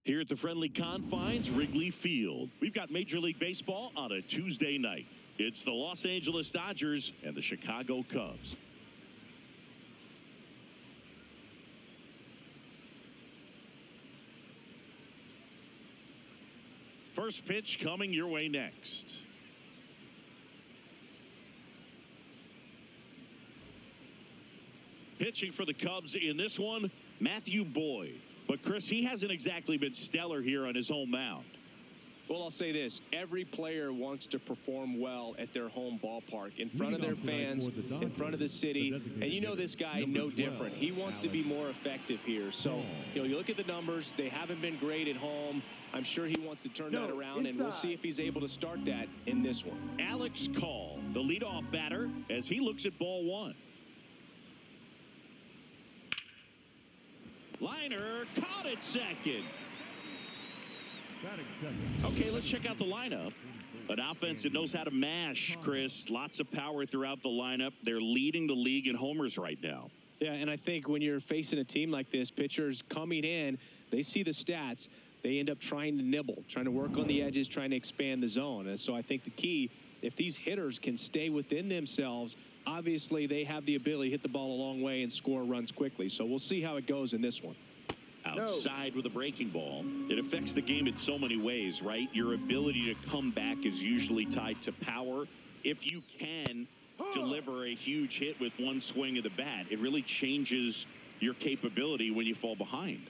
Here at the friendly confines, Wrigley Field. We've got Major League Baseball on a Tuesday night. It's the Los Angeles Dodgers and the Chicago Cubs. First pitch coming your way next. Pitching for the Cubs in this one, Matthew Boyd. But, Chris, he hasn't exactly been stellar here on his home mound. Well, I'll say this. Every player wants to perform well at their home ballpark, in front of their fans, in front of the city. And you know this guy no different. He wants to be more effective here. So, you look at the numbers. They haven't been great at home. I'm sure he wants to turn that around, and we'll see if he's able to start that in this one. Alex Call, the leadoff batter, as he looks at ball one. Liner caught it second. Okay, let's check out the lineup. An offense that knows how to mash, Chris. Lots of power throughout the lineup. They're leading the league in homers right now. Yeah, and I think when you're facing a team like this, pitchers coming in, they see the stats. They end up trying to nibble, trying to work on the edges, trying to expand the zone. And so I think the key, if these hitters can stay within themselves, obviously they have the ability to hit the ball a long way and score runs quickly. So we'll see how it goes in this one. Outside with a breaking ball. It affects the game in so many ways, right? Your ability to come back is usually tied to power. If you can deliver a huge hit with one swing of the bat, it really changes your capability when you fall behind.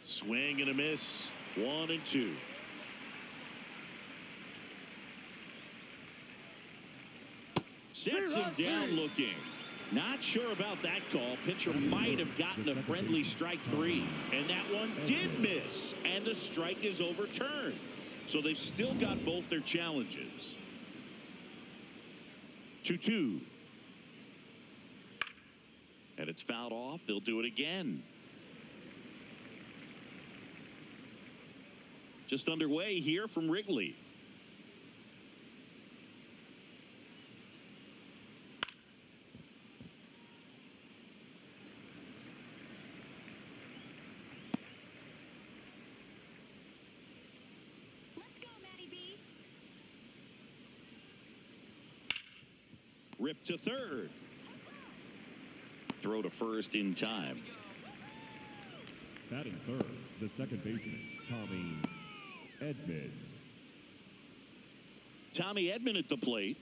Swing and a miss. 1-2. Sets him down looking. Not sure about that call. Pitcher might have gotten a friendly strike 3. And that one did miss. And the strike is overturned. So they've still got both their challenges. 2-2. And it's fouled off. They'll do it again. Just underway here from Wrigley. Rip to third. Throw to first in time. Batting third, the second baseman, Tommy Edman. Tommy Edman at the plate.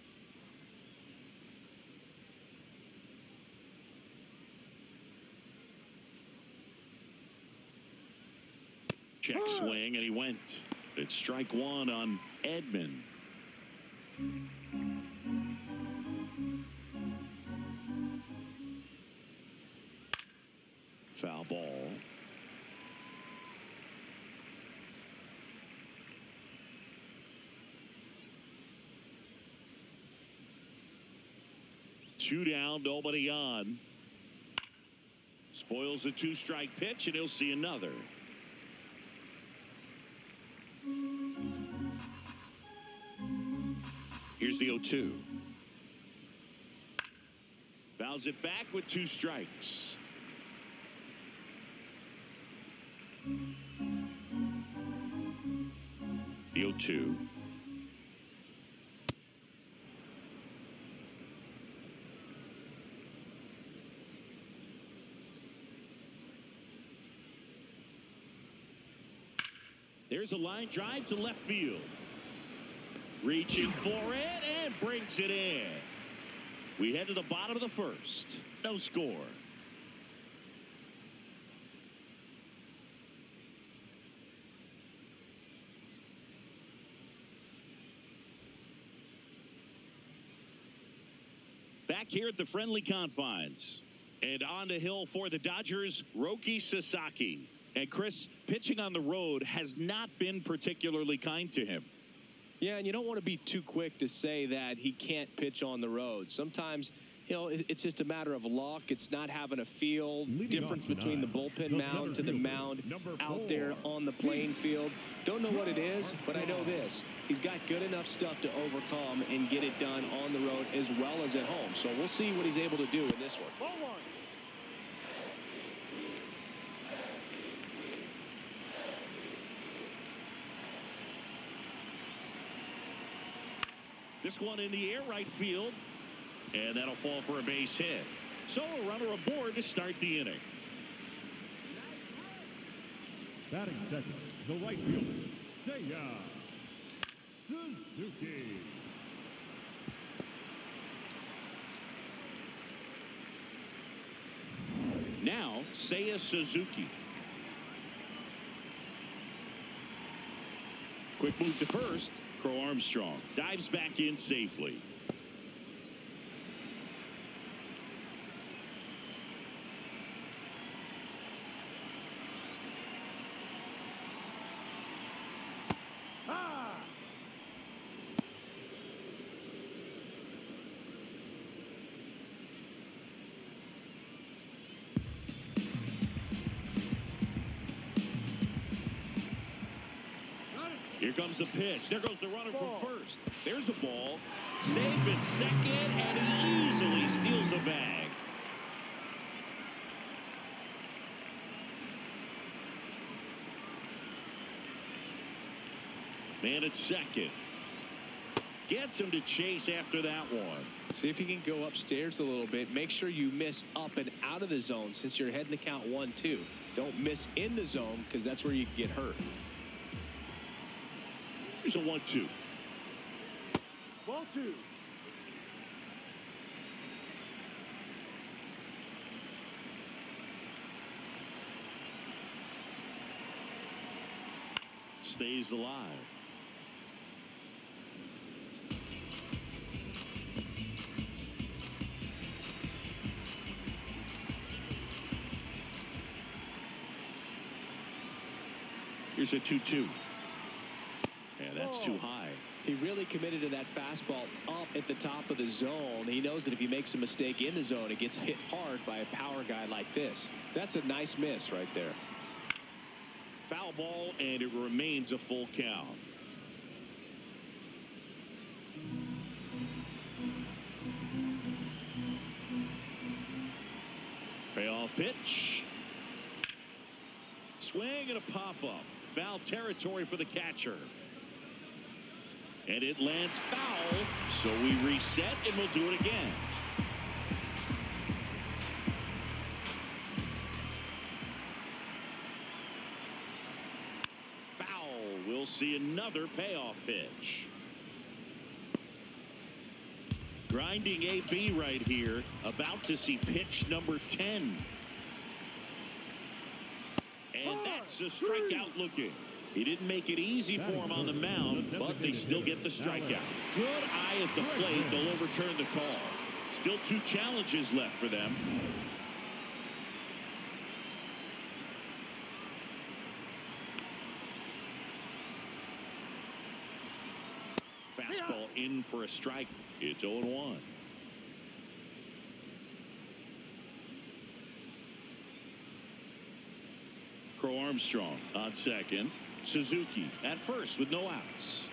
Check swing, and he went. It's strike 1 on Edman. Foul ball. Two down, nobody on. Spoils the 2-strike pitch, and he'll see another. Here's the 0-2. Fouls it back with 2 strikes. The 0-2. There's a line drive to left field. Reaching for it and brings it in. We head to the bottom of the first. No score. Back here at the friendly confines. And on the hill for the Dodgers, Roki Sasaki. And Chris, pitching on the road has not been particularly kind to him. Yeah, and you don't want to be too quick to say that he can't pitch on the road. Sometimes, it's just a matter of luck. It's not having a feel. Difference between the bullpen mound to the mound out there on the playing field. Don't know what it is, but I know this. He's got good enough stuff to overcome and get it done on the road as well as at home. So we'll see what he's able to do in this one. This one in the air right field. And that'll fall for a base hit. So a runner aboard to start the inning. Batting second, the right fielder, Seiya Suzuki. Now, Seiya Suzuki. Quick move to first. Crow Armstrong dives back in safely. Here comes the pitch. There goes the runner from first. There's a ball. Safe at second, and he easily steals the bag. Man at second. Gets him to chase after that one. See if you can go upstairs a little bit. Make sure you miss up and out of the zone since you're heading to count 1-2. Don't miss in the zone because that's where you can get hurt. Here's a 1-2. Ball two. Stays alive. Here's a 2-2. And that's too high. He really committed to that fastball up at the top of the zone. He knows that if he makes a mistake in the zone, it gets hit hard by a power guy like this. That's a nice miss right there. Foul ball, and it remains a full count. Payoff pitch. Swing and a pop-up. Foul territory for the catcher. And it lands foul, so we reset and we'll do it again. Foul. We'll see another payoff pitch. Grinding AB right here. About to see pitch number 10. And that's a strikeout looking. He didn't make it easy for him on the mound, but they still get the strikeout. Good eye at the plate. They'll overturn the call. Still 2 challenges left for them. Fastball in for a strike. It's 0-1. Crow Armstrong on second. Suzuki at first with no outs.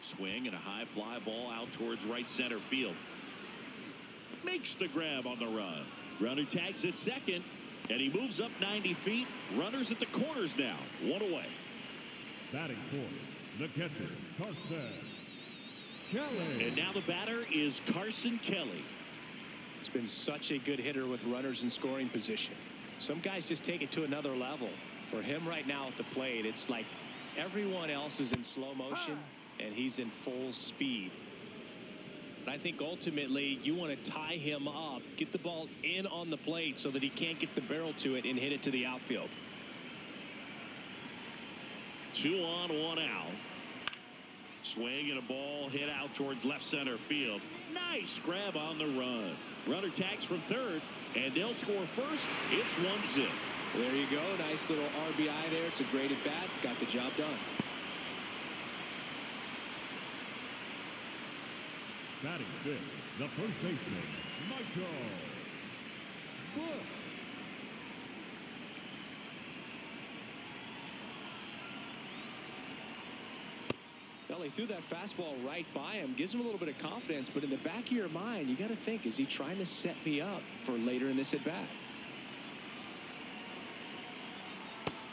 Swing and a high fly ball out towards right center field. Makes the grab on the run. Runner tags at second, and he moves up 90 feet. Runners at the corners now. 1 away. Batting fourth, the catcher, Carson Kelly. And now the batter is Carson Kelly. He's been such a good hitter with runners in scoring position. Some guys just take it to another level. For him right now at the plate, it's like everyone else is in slow motion and he's in full speed. But I think ultimately you want to tie him up, get the ball in on the plate so that he can't get the barrel to it and hit it to the outfield. 2 on, 1 out. Swing and a ball hit out towards left center field. Nice grab on the run. Runner tags from third, and they'll score first. It's 1-0. There you go. Nice little RBI there. It's a great at bat. Got the job done. Batting fifth, the first baseman, Michael Bush. Well, he threw that fastball right by him. Gives him a little bit of confidence, but in the back of your mind, you got to think, is he trying to set me up for later in this at-bat?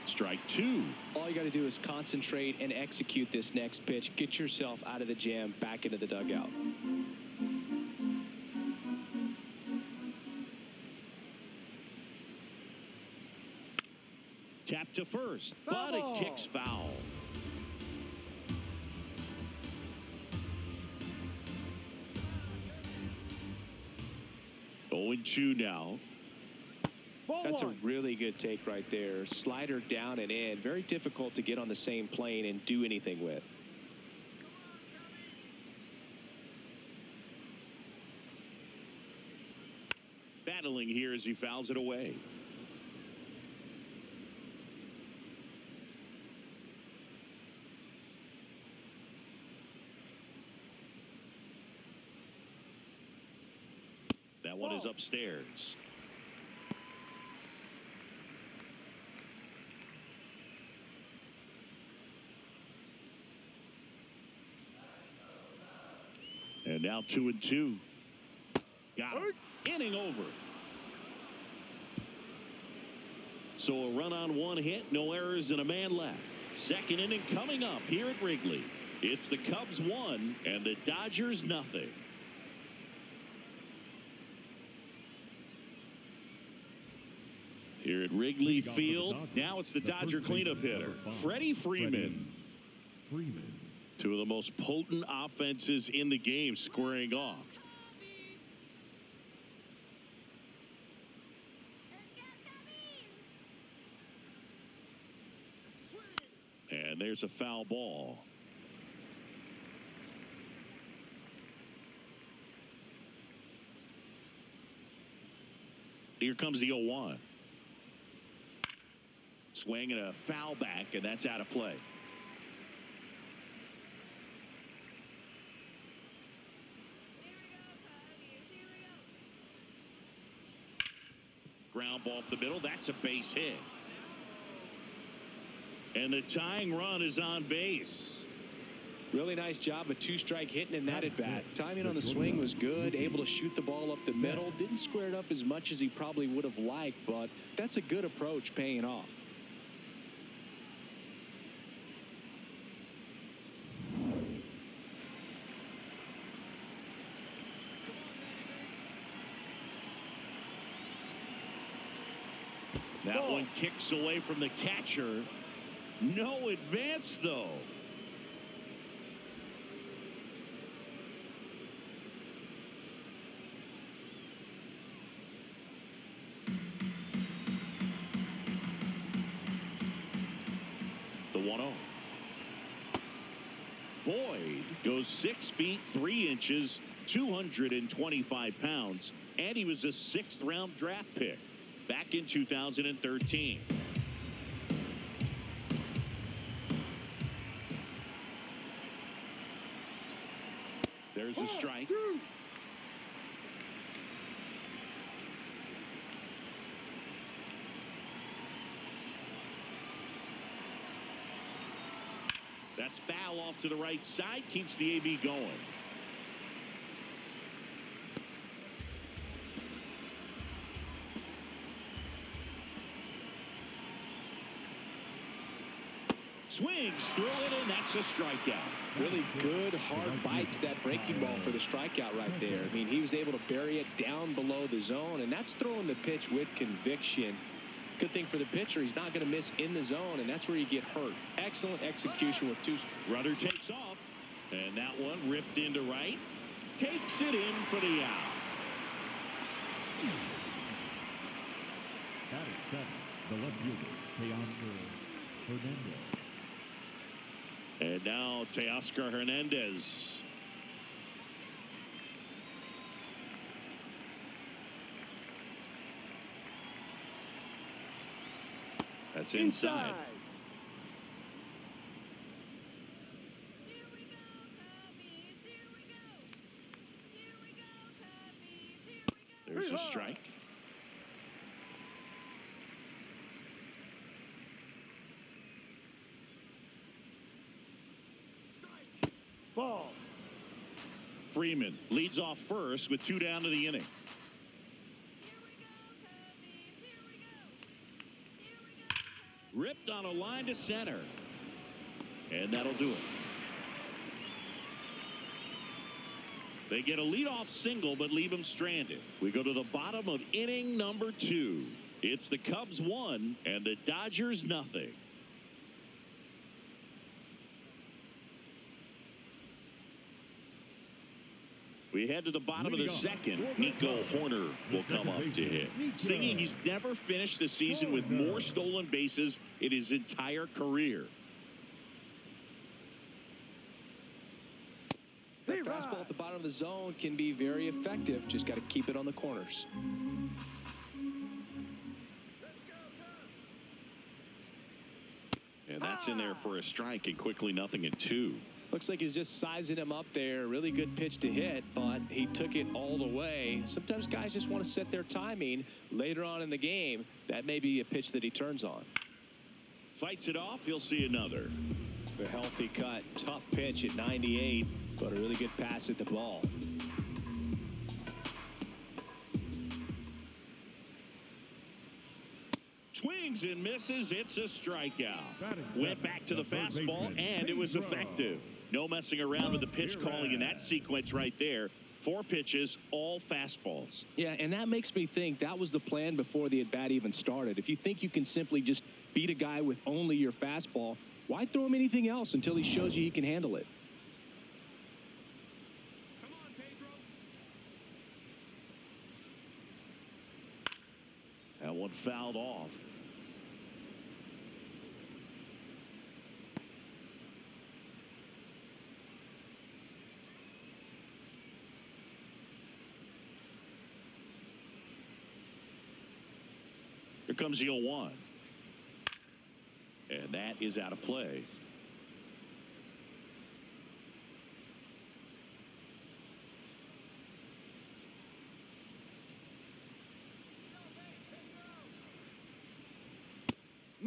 Strike two. All you got to do is concentrate and execute this next pitch. Get yourself out of the jam, back into the dugout. Tap to first, but it kicks foul. Oh, and 2 now. That's a really good take right there. Slider down and in. Very difficult to get on the same plane and do anything with. Battling here as he fouls it away. That one is upstairs. And now 2 and 2. Got him. Inning over. So a run on 1 hit, no errors, and a man left. Second inning coming up here at Wrigley. It's the Cubs 1 and the Dodgers nothing. Here at Wrigley Field, now it's the Dodger cleanup hitter, Freddie Freeman. Two of the most potent offenses in the game squaring off. And there's a foul ball. Here comes the 0-1. Swing and a foul back, and that's out of play. Ground ball up the middle. That's a base hit. And the tying run is on base. Really nice job of 2-strike hitting in that at bat. Timing on the swing was good. Able to shoot the ball up the middle. Didn't square it up as much as he probably would have liked, but that's a good approach, paying off. That one kicks away from the catcher. No advance, though. The 1-0. Boyd goes 6 feet 3 inches, 225 pounds, and he was a 6th-round draft pick back in 2013. There's a strike. That's foul off to the right side. Keeps the AB going. Swings through it, and that's a strikeout. Really good, hard bite to that breaking ball for the strikeout right there. I mean, he was able to bury it down below the zone, and that's throwing the pitch with conviction. Good thing for the pitcher, he's not going to miss in the zone, and that's where you get hurt. Excellent execution with 2. Runner takes off, and that one ripped into right. Takes it in for the out. Batting 7, the left fielder, Teoscar Hernandez. And now Teoscar Hernandez. That's inside. There's a strike. Ball. Freeman leads off first with 2 down to the inning. Ripped on a line to center. And that'll do it. They get a leadoff single, but leave him stranded. We go to the bottom of inning number 2. It's the Cubs 1 and the Dodgers nothing. We head to the bottom of the second. Nico Horner will come up to hit. Singing he's never finished the season with more stolen bases in his entire career. That fastball at the bottom of the zone can be very effective. Just got to keep it on the corners. And that's in there for a strike, and quickly 0-2. Looks like he's just sizing him up there. Really good pitch to hit, but he took it all the way. Sometimes guys just want to set their timing later on in the game. That may be a pitch that he turns on. Fights it off. He'll see another. A healthy cut. Tough pitch at 98, but a really good pass at the ball. Swings and misses. It's a strikeout. Went back to the fastball, and it was effective. No messing around with the pitch calling in that sequence right there. 4 pitches, all fastballs. Yeah, and that makes me think that was the plan before the at-bat even started. If you think you can simply just beat a guy with only your fastball, why throw him anything else until he shows you he can handle it? Come on, Pedro. That one fouled off. Here comes the 0-1. And that is out of play.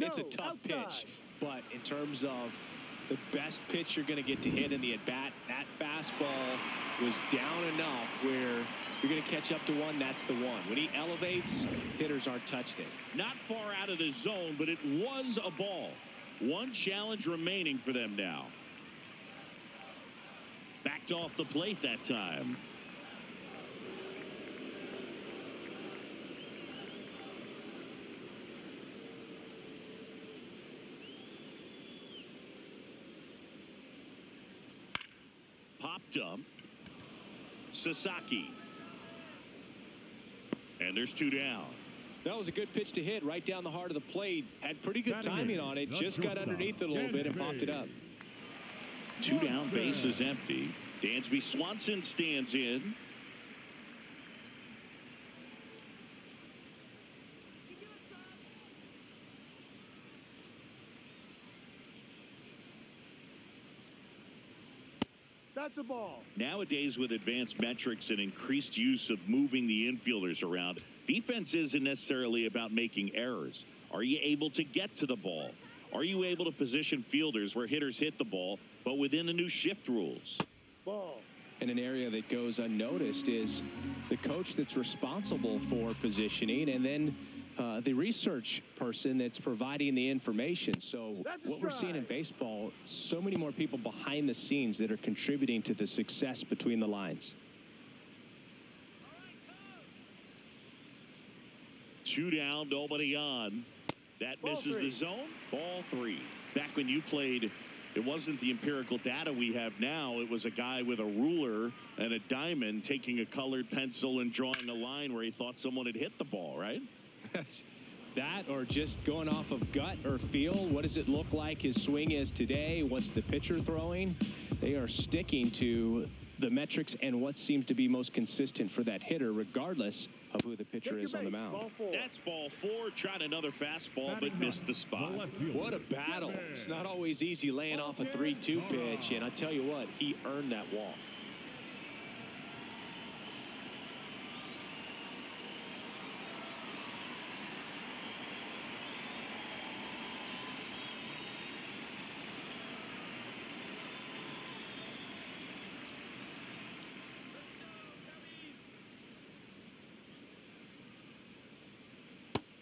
It's a tough pitch, but in terms of the best pitch you're going to get to hit in the at-bat, that fastball was down enough where you're going to catch up to one, that's the one. When he elevates, hitters aren't touched it. Not far out of the zone, but it was a ball. One challenge remaining for them now. Backed off the plate that time. Popped up. Sasaki. And there's 2 down. That was a good pitch to hit right down the heart of the plate. Had pretty good timing on it. Just got underneath it a little bit and popped it up. 2 down, base is empty. Dansby Swanson stands in. That's a ball. Nowadays, with advanced metrics and increased use of moving the infielders around, defense isn't necessarily about making errors. Are you able to get to the ball? Are you able to position fielders where hitters hit the ball, but within the new shift rules? Ball. And an area that goes unnoticed is the coach that's responsible for positioning, and then the research person that's providing the information. So what we're seeing in baseball, so many more people behind the scenes that are contributing to the success between the lines. 2 down, nobody on. That misses the zone. Ball 3. Back when you played, it wasn't the empirical data we have now. It was a guy with a ruler and a diamond taking a colored pencil and drawing a line where he thought someone had hit the ball, right? That, or just going off of gut or feel. What does it look like his swing is today? What's the pitcher throwing? They are sticking to the metrics and what seems to be most consistent for that hitter, regardless of who the pitcher is on the mound. That's ball 4. Tried another fastball, but missed the spot. What a battle. It's not always easy laying off a 3-2 pitch, and I tell you what, he earned that walk.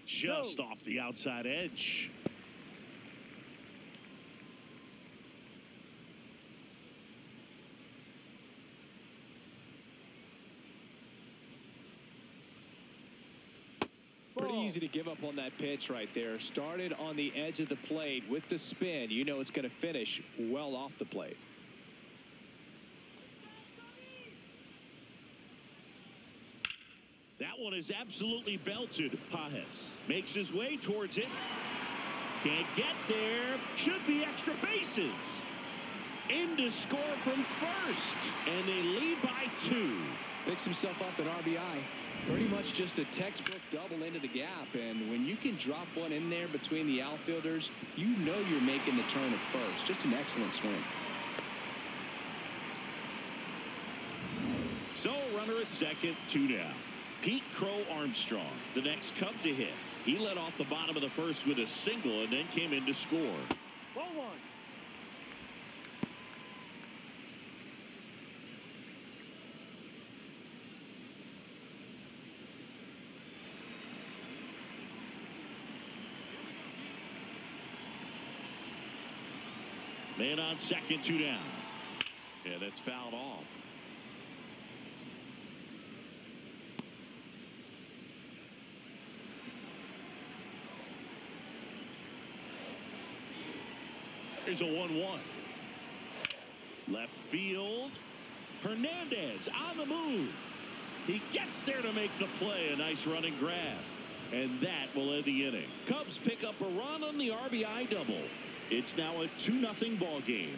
Just off the outside edge. ball. easy to give up on that pitch right there. Started on the edge of the plate with the spin. You know it's going to finish well off the plate. That one is absolutely belted. Pajes makes his way towards it. Can't get there. Should be extra bases. In to score from first. And they lead by 2. Picks himself up an RBI. Pretty much just a textbook double into the gap. And when you can drop one in there between the outfielders, you know you're making the turn at first. Just an excellent swing. So runner at second, 2 down. Pete Crow Armstrong, the next Cub to hit. He led off the bottom of the first with a single and then came in to score. Ball 1. Man on second, 2 down. Yeah, that's fouled off. Here's a 1-1. Left field. Hernandez on the move. He gets there to make the play. A nice running grab. And that will end the inning. Cubs pick up a run on the RBI double. It's now a 2-0 ball game.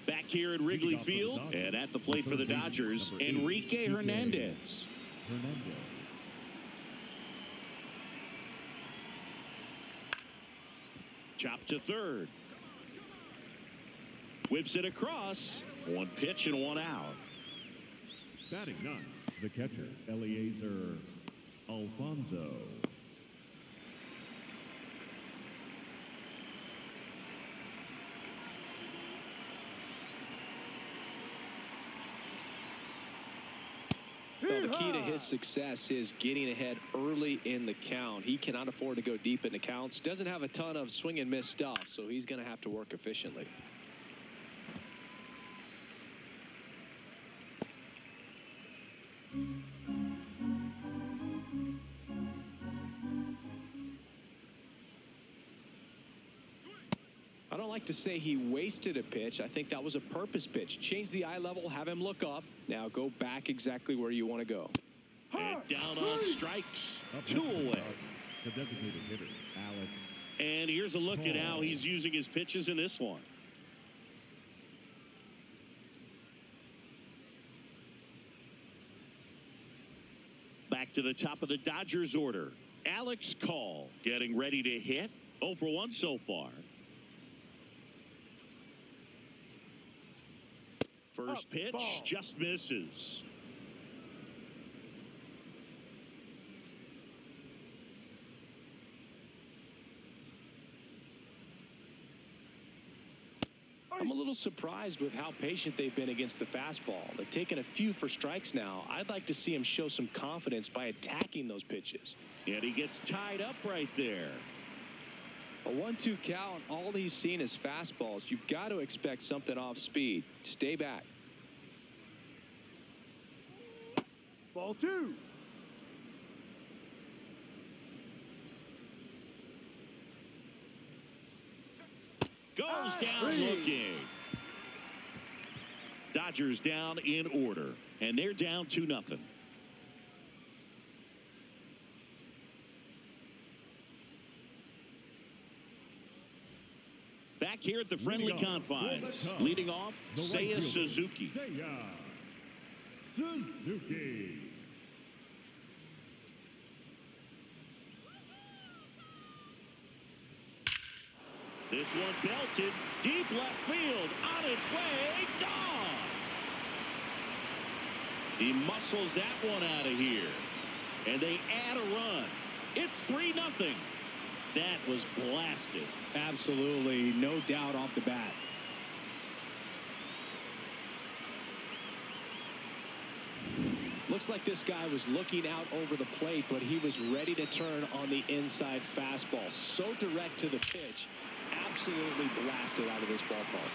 Back here at Wrigley Field and at the plate for the Dodgers, Enrique Hernandez. Chop to third. Whips it across. 1 pitch and 1 out. Batting 9, the catcher, Eliezer Alfonso. Well, the key to his success is getting ahead early in the count. He cannot afford to go deep in the counts. Doesn't have a ton of swing and miss stuff, so he's going to have to work efficiently. I don't like to say he wasted a pitch. I think that was a purpose pitch. Change the eye level, have him look up. Now go back exactly where you want to go. And down on strikes. 2 away. The designated hitter, Alex. And here's a look at how he's using his pitches in this one. Back to the top of the Dodgers order. Alex Call getting ready to hit. 0 for 1 so far. First pitch just misses. I'm a little surprised with how patient they've been against the fastball. They've taken a few for strikes now. I'd like to see him show some confidence by attacking those pitches. And he gets tied up right there. A 1-2 count, all he's seen is fastballs. You've got to expect something off speed. Stay back. Ball 2. Goes down looking. Dodgers down in order. And they're down 2-0. Back here at the friendly confines. Leading off, Seiya Suzuki. Seiya Suzuki. This one belted. Deep left field. On its way. Gone. He muscles that one out of here. And they add a run. It's 3-0. That was blasted. Absolutely, no doubt off the bat. Looks like this guy was looking out over the plate, but he was ready to turn on the inside fastball. So direct to the pitch. Absolutely blasted out of this ballpark.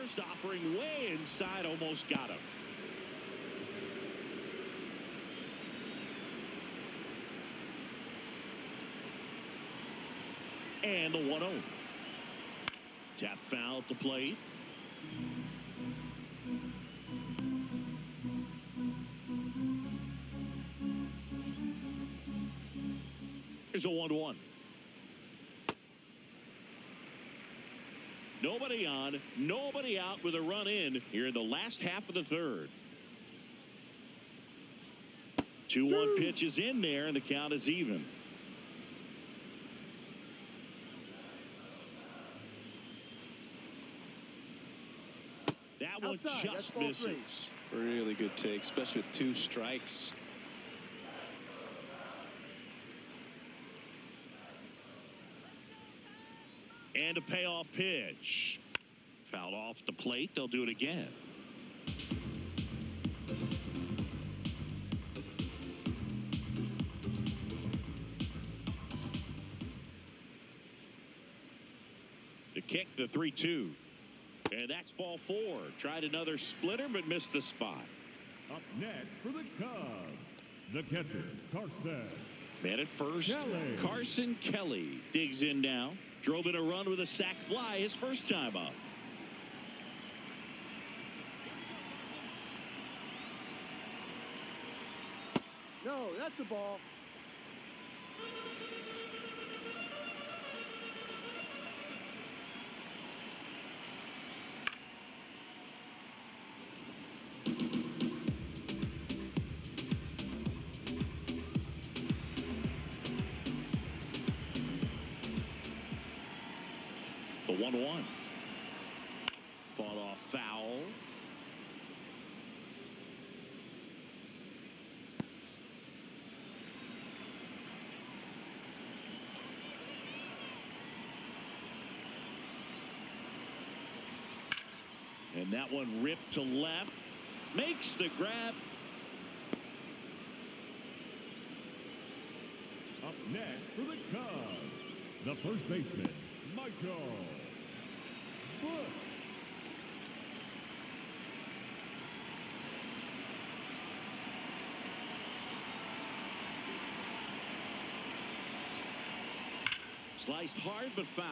First offering way inside, almost got him. And the 1-0. Tap foul at the plate. Here's a 1-1. Nobody on, nobody out with a run in here in the last half of the third. 2-1 pitch is in there, and the count is even. That one Outside, just misses. Really good take, especially with 2 strikes. And a payoff pitch. Fouled off the plate. They'll do it again. The kick, the 3-2. And that's ball 4. Tried another splitter, but missed the spot. Up next for the Cubs, the catcher, Carson. Man at first, Kelly. Carson Kelly digs in now. Drove in a run with a sac fly his first time up. No, that's a ball. The 1-1. Fought off foul. And that one ripped to left. Makes the grab. Up next for the Cubs, the first baseman, Michael Bush. Sliced hard but foul.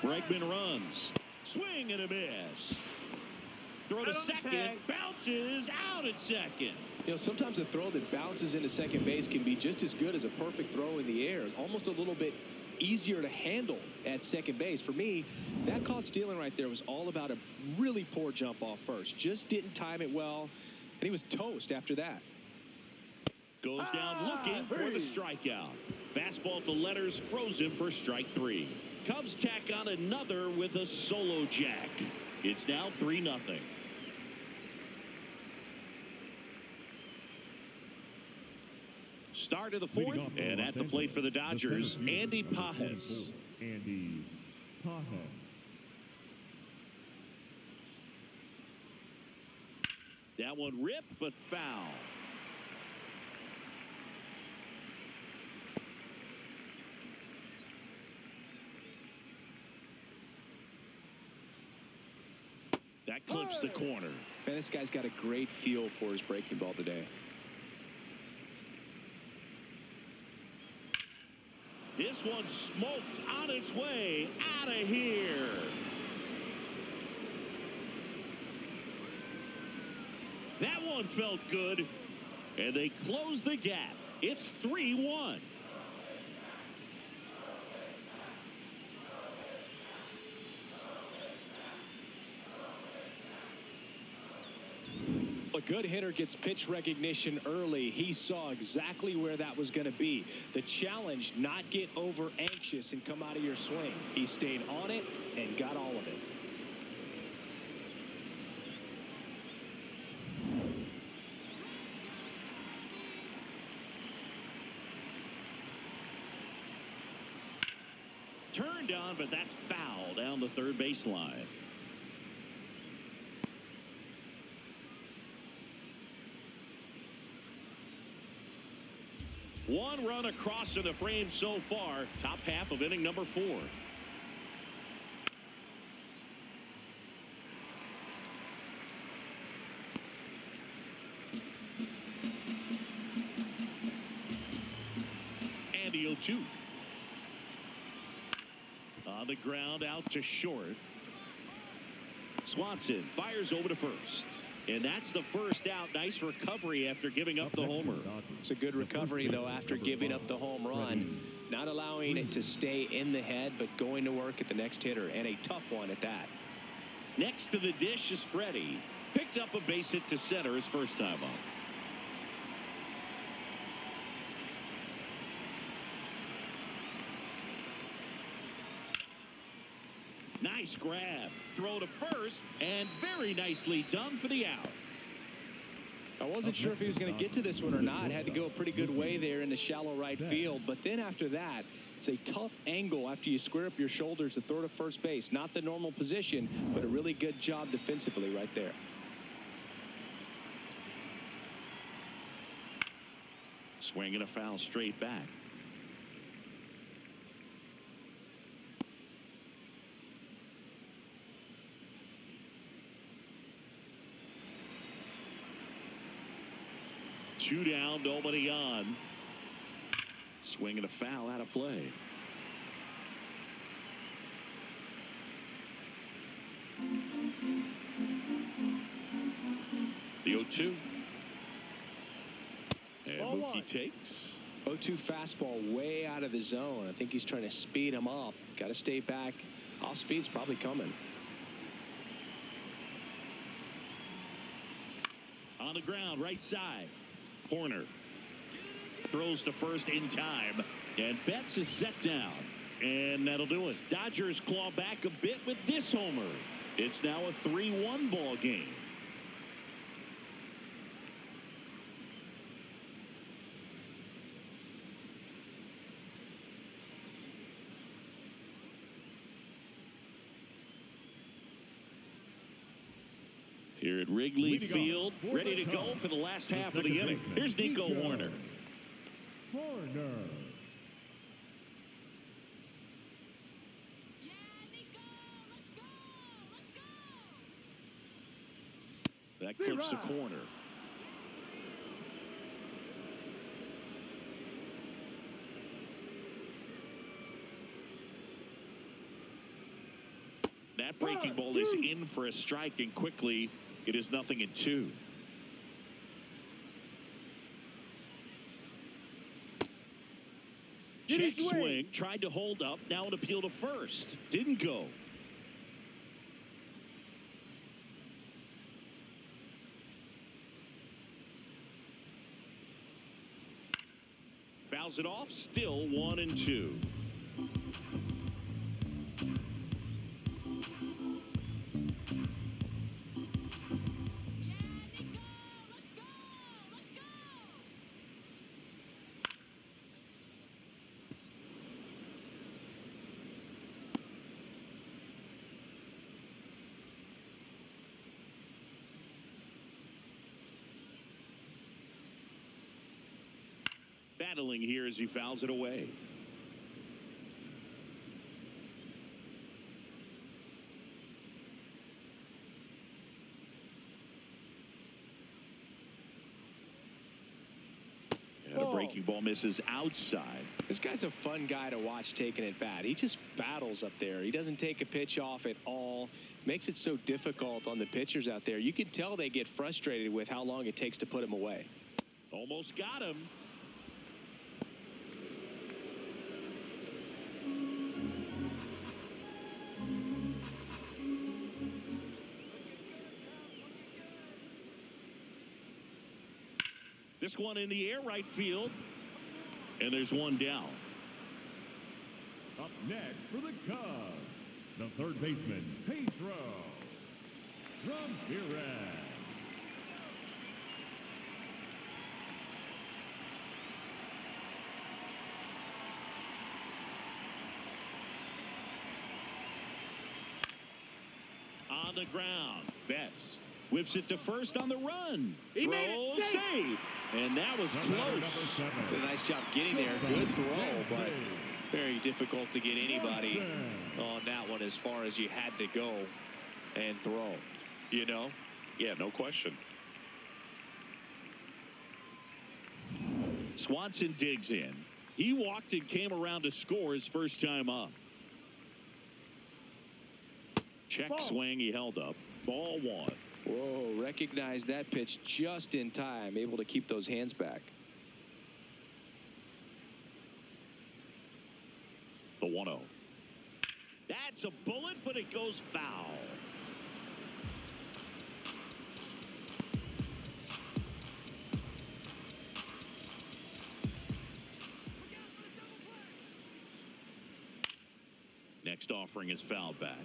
Bregman runs. Swing and a miss. Throw to second. Bounces out at second. You know, sometimes a throw that bounces into second base can be just as good as a perfect throw in the air. Almost a little bit easier to handle at second base. For me, that caught stealing right there was all about a really poor jump off first. Just didn't time it well, and he was toast after that. Goes down looking for the strikeout. Fastball at the letters froze him for strike 3. Cubs tack on another with a solo jack. It's now 3-0. Start of the fourth, and at the plate for the Dodgers, Andy Pages. Andy Pages. That one ripped, but foul. That clips the corner. Man, this guy's got a great feel for his breaking ball today. This one smoked on its way out of here. That one felt good, and they close the gap. It's 3-1. A good hitter gets pitch recognition early. He saw exactly where that was going to be. The challenge, not get over anxious and come out of your swing. He stayed on it and got all of it. Turned on, but that's foul down the third baseline. One run across in the frame so far. Top half of inning number 4. And the 0-2. On the ground, out to short. Swanson fires over to first. And that's the first out. Nice recovery after giving up the homer. It's a good recovery, though, after giving up the home run. Not allowing it to stay in the head, but going to work at the next hitter, and a tough one at that. Next to the dish is Freddie. Picked up a base hit to center his first time up. Nice grab. Throw to first, and very nicely done for the out. I wasn't sure if he was going to get to this one or not. Had to go a pretty good way there in the shallow right field. But then after that, it's a tough angle after you square up your shoulders to throw to first base. Not the normal position, but a really good job defensively right there. Swinging a foul straight back. Two down, nobody on. Swinging a foul out of play. The 0-2. And Mookie takes. 0-2 fastball way out of the zone. I think he's trying to speed him up. Got to stay back. Off speed's probably coming. On the ground, right side. Corner throws to first in time, and Betts is set down, and that'll do it. Dodgers claw back a bit with this homer. It's now a 3-1 ball game. Here at Wrigley Field, ready to go for the last half of the inning. Here's Nico Warner. That clips the corner. That breaking ball is in for a strike, and quickly it is 0-2. Check swing, tried to hold up, now an appeal to first. Didn't go. Fouls it off, still 1-2. Battling here as he fouls it away. And a breaking ball misses outside. This guy's a fun guy to watch taking it bat. He just battles up there. He doesn't take a pitch off at all. Makes it so difficult on the pitchers out there. You can tell they get frustrated with how long it takes to put him away. Almost got him. This one in the air, right field. And there's one down. Up next for the Cubs, the third baseman, Pedro Ramirez. On the ground, Betts Whips it to first on the run. He made it safe. Save. And that was close. Did a nice job getting there. Good throw, but very difficult to get anybody on that one as far as you had to go and throw. You know? Yeah, no question. Swanson digs in. He walked and came around to score his first time up. Check swing, he held up. Ball one. Whoa, recognized that pitch just in time, able to keep those hands back. The 1-0. That's a bullet, but it goes foul. Next offering is fouled back.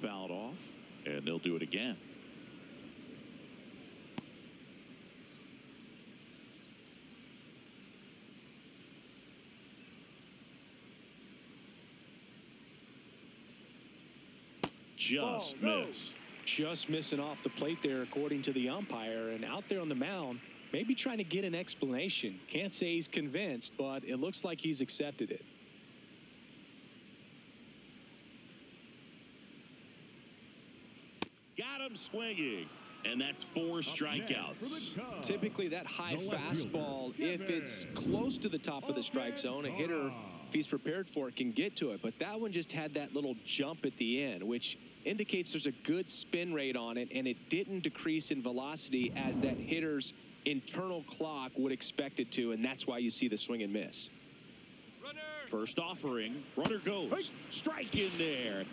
Fouled off, and they'll do it again. Just missed. Just missing off the plate there, according to the umpire. And out there on the mound, maybe trying to get an explanation. Can't say he's convinced, but it looks like he's accepted it. Got him swinging. And that's 4 strikeouts. Typically, that high fastball, if it's close to the top of the strike zone, a hitter, if he's prepared for it, can get to it. But that one just had that little jump at the end, which indicates there's a good spin rate on it, and it didn't decrease in velocity as that hitter's internal clock would expect it to, and that's why you see the swing and miss. First offering. Runner goes. Strike in there.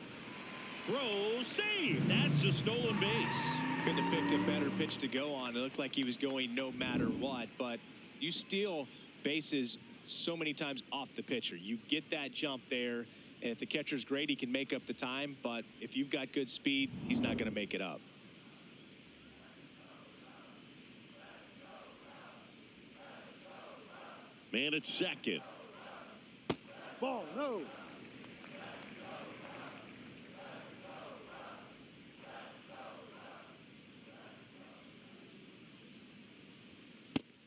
Throw, save. That's a stolen base. Couldn't have picked a better pitch to go on. It looked like he was going no matter what, but you steal bases so many times off the pitcher. You get that jump there, and if the catcher's great, he can make up the time, but if you've got good speed, he's not going to make it up. Man at second. Ball, no.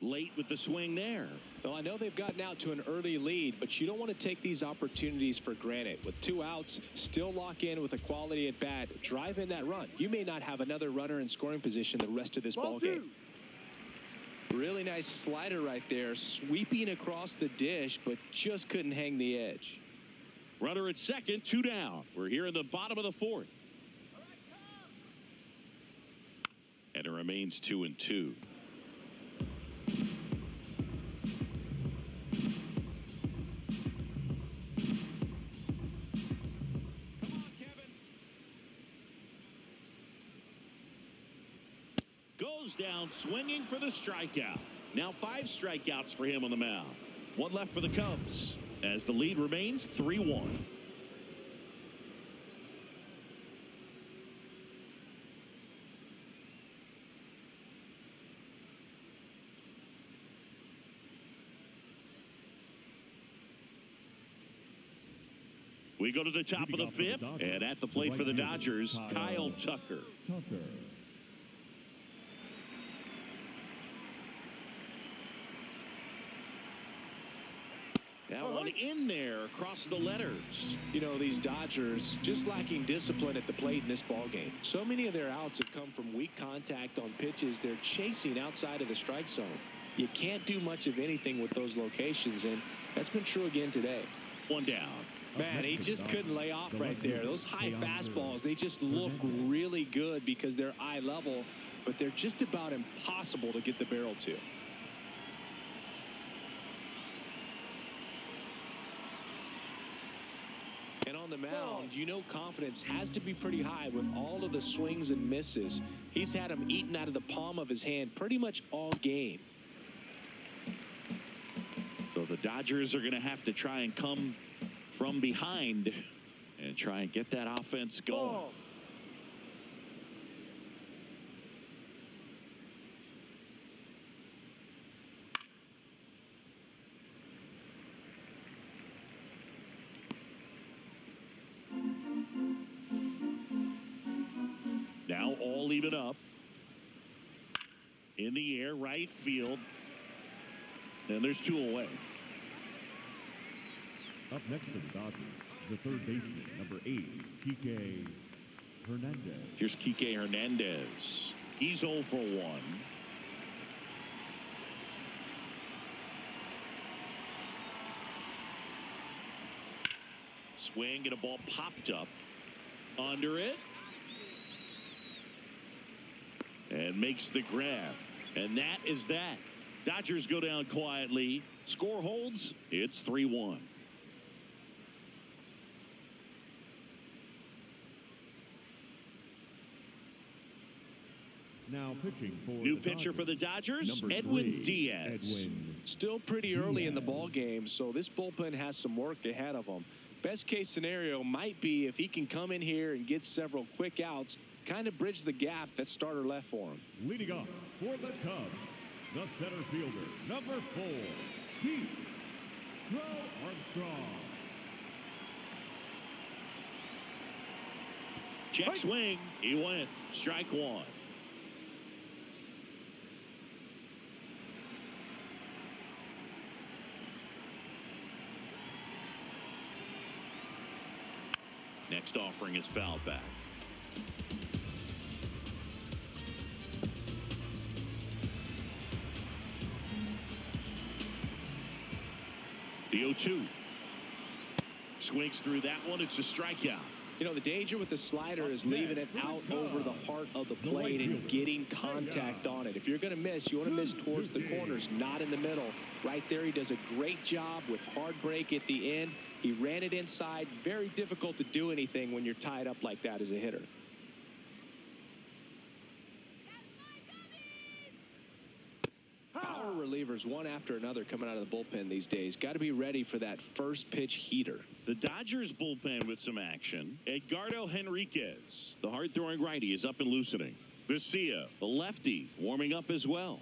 Late with the swing there. Well, I know they've gotten out to an early lead, but you don't want to take these opportunities for granted. With 2 outs, still lock in with a quality at bat, drive in that run. You may not have another runner in scoring position the rest of this ball game. Really nice slider right there, sweeping across the dish, but just couldn't hang the edge. Runner at second, 2 down. We're here in the bottom of the 4th. And it remains 2-2. Goes down swinging for the strikeout. Now 5 strikeouts for him on the mound. 1 left for the Cubs as the lead remains 3-1. We go to the top of the 5th, and at the plate for the Dodgers, Kyle Tucker. That one in there across the letters. You know, these Dodgers just lacking discipline at the plate in this ball game. So many of their outs have come from weak contact on pitches they're chasing outside of the strike zone. You can't do much of anything with those locations, and that's been true again today. 1 down. Man, he just couldn't lay off right there. Those high fastballs, they just look really good because they're eye level, but they're just about impossible to get the barrel to. And on the mound, you know confidence has to be pretty high with all of the swings and misses. He's had them eaten out of the palm of his hand pretty much all game. So the Dodgers are going to have to try and come from behind and try and get that offense going. all even up. In the air, right field. And there's 2 away. Up next for the Dodgers, the third baseman, number 8, Kike Hernandez. Here's Kike Hernandez. He's 0 for 1. Swing and a ball popped up under it. And makes the grab. And that is that. Dodgers go down quietly. Score holds. It's 3-1. Now pitching for New the pitcher for the Dodgers, number Edwin 3, Diaz. Edwin. Still pretty early in the ball game, so this bullpen has some work ahead of them. Best case scenario might be if he can come in here and get several quick outs, kind of bridge the gap that starter left for him. Leading off for the Cubs, the center fielder, number 4, Keith Armstrong. Check swing. He went. Strike 1. Next offering is fouled back. The 0-2. Swings through that one. It's a strikeout. You know, the danger with the slider is leaving it out over the heart of the plate and getting contact on it. If you're going to miss, you want to miss towards the corners, not in the middle. Right there, he does a great job with hard break at the end. He ran it inside. Very difficult to do anything when you're tied up like that as a hitter. Power relievers one after another coming out of the bullpen these days. Got to be ready for that first pitch heater. The Dodgers bullpen with some action. Edgardo Henriquez, the hard-throwing righty, is up and loosening. Vesia, the lefty, warming up as well.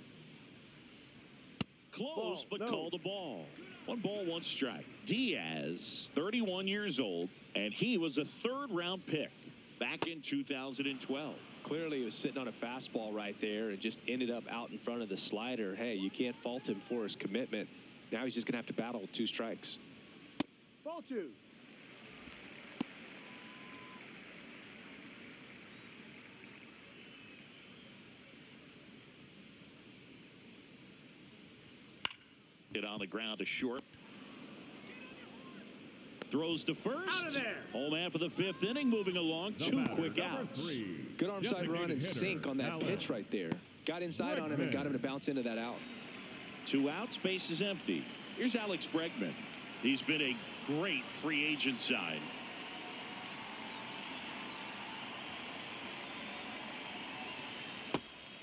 Close, but called the ball. 1 ball, 1 strike. Diaz, 31 years old, and he was a third-round pick back in 2012. Clearly, he was sitting on a fastball right there and just ended up out in front of the slider. Hey, you can't fault him for his commitment. Now he's just going to have to battle with 2 strikes. Ball 2. Hit on the ground to short. Throws to first. Out of there. Home man for the 5th inning, moving along. 2 quick outs. Good onside run and sink on that pitch right there. Got inside on him and got him to bounce into that out. 2 outs, base is empty. Here's Alex Bregman. He's been a great free agent sign.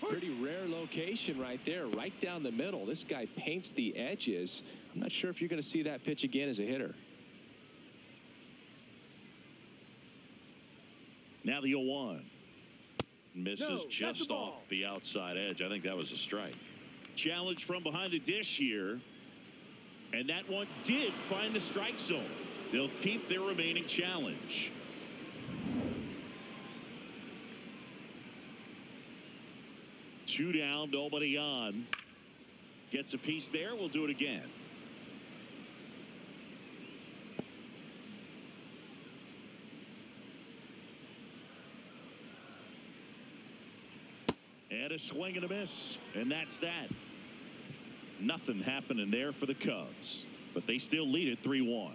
Pretty rare location right there, right down the middle. This guy paints the edges. I'm not sure if you're going to see that pitch again as a hitter. Now the 0-1. Misses No, just the off the outside edge. I think that was a strike. Challenge from behind the dish here. And that one did find the strike zone. They'll keep their remaining challenge. Two down, nobody on. Gets a piece there. We'll do it again. And a swing and a miss. And that's that. Nothing happening there for the Cubs. But they still lead it 3-1.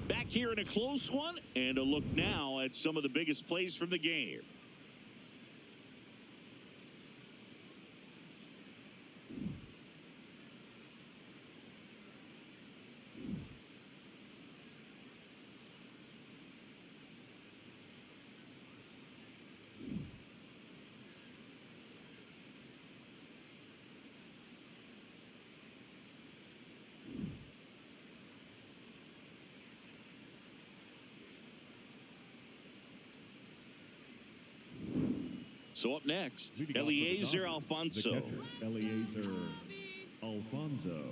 Back here in a close one. And a look now at some of the biggest plays from the game. So up next, Eliezer Alfonso. The catcher, Eliezer Alfonso.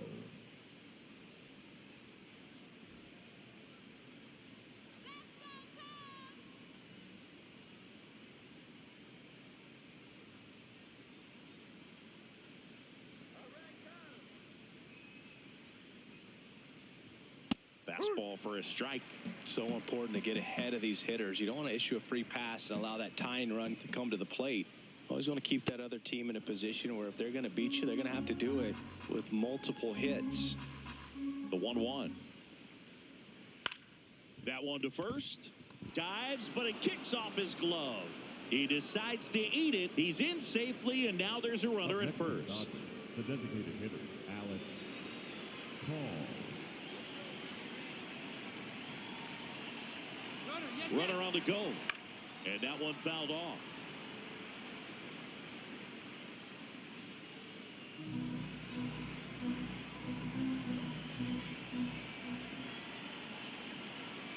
fastball for a strike. So important to get ahead of these hitters. You don't want to issue a free pass and allow that tying run to come to the plate. Always want to keep that other team in a position where if they're going to beat you, they're going to have to do it with multiple hits. The 1-1. That one to first. Dives, but it kicks off his glove. He decides to eat it. He's in safely, and now there's a runner at first. The designated hitter, Alex Paul. Runner on the go. And that one fouled off.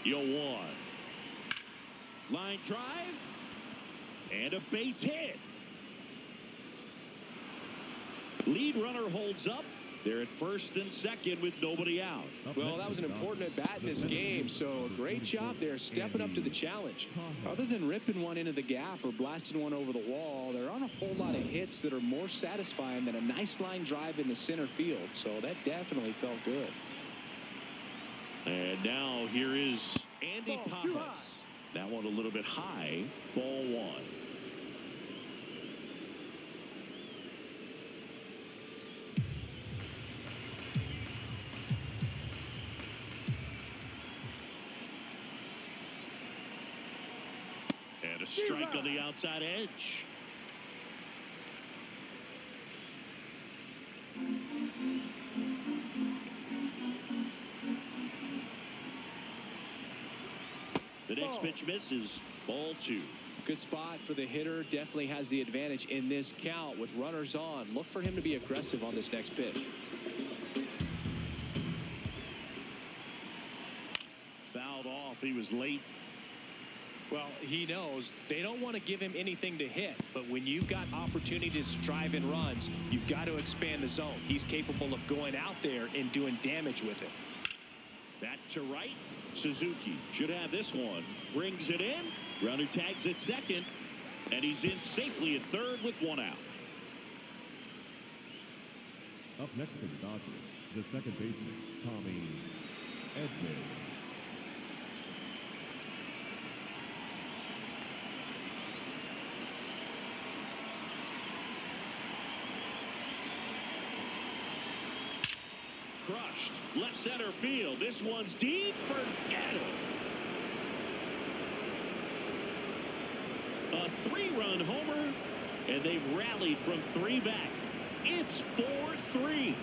Yo, one. Line drive. And a base hit. Lead runner holds up. They're at first and second with nobody out. Well, that was an important at-bat in this game, so great job there stepping up to the challenge. Other than ripping one into the gap or blasting one over the wall, there aren't a whole lot of hits that are more satisfying than a nice line drive in the center field, so that definitely felt good. And now here is Andy Pappas. That one a little bit high. Ball one. And a strike on the outside edge. The next pitch misses. Ball two. Good spot for the hitter. Definitely has the advantage in this count with runners on. Look for him to be aggressive on this next pitch. Fouled off. He was late. Well, he knows they don't want to give him anything to hit, but when you've got opportunities to drive in runs, you've got to expand the zone. He's capable of going out there and doing damage with it. Back to right. Suzuki should have this one. Brings it in. Runner tags at second, and he's in safely at third with one out. Up next for the Dodgers, the second baseman, Tommy Edman. Crushed. Left center field. This one's deep. Forget it. A three-run homer, and they've rallied from three back. It's 4-3.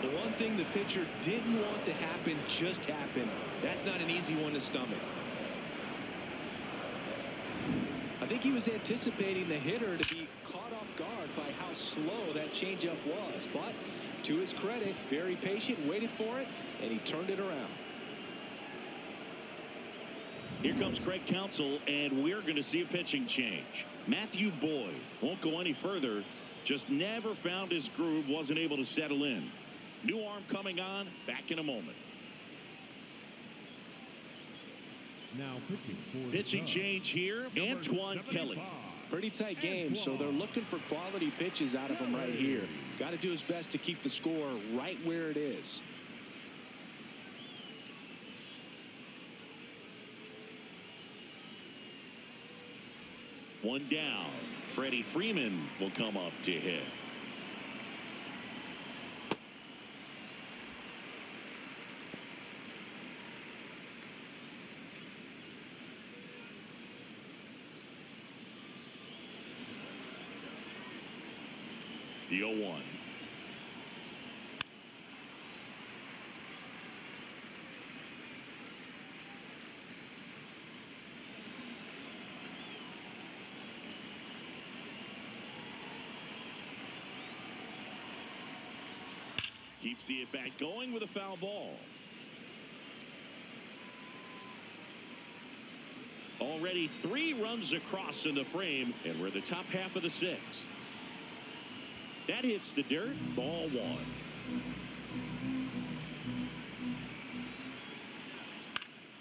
The one thing the pitcher didn't want to happen just happened. That's not an easy one to stomach. I think he was anticipating the hitter to be caught off guard by how slow that changeup was, but to his credit, very patient, waited for it, and he turned it around. Here comes Craig Counsell, and we're going to see a pitching change. Matthew Boyd won't go any further. Just never found his groove, wasn't able to settle in. New arm coming on, back in a moment. Now pitching for Pitching change here, Antoine Kelly. Pretty tight game, so they're looking for quality pitches out of him right here. Got to do his best to keep the score right where it is. One down. Freddie Freeman will come up to hit. The 0-1. Keeps the at-bat going with a foul ball. Already 3 runs across in the frame, and we're the top half of the 6th. That hits the dirt. Ball 1.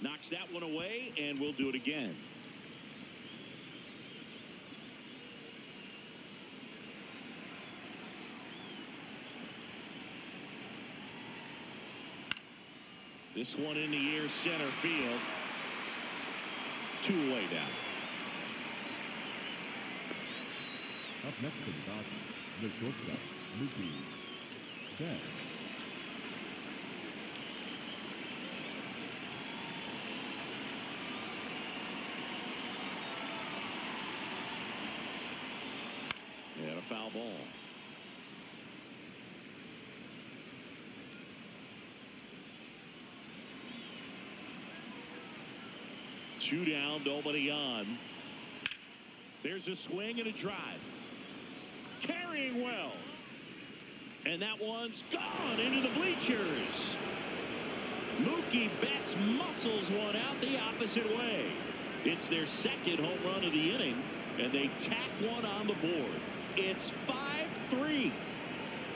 Knocks that one away, and we'll do it again. This one in the air, center field. 2 away now. Up next for the Dodgers, the shortstop, Mookie Betts. And a foul ball. Two down, nobody on. There's a swing and a drive. Carrying well. And that one's gone into the bleachers. Mookie Betts muscles one out the opposite way. It's their second home run of the inning, and they tack one on the board. It's 5-3.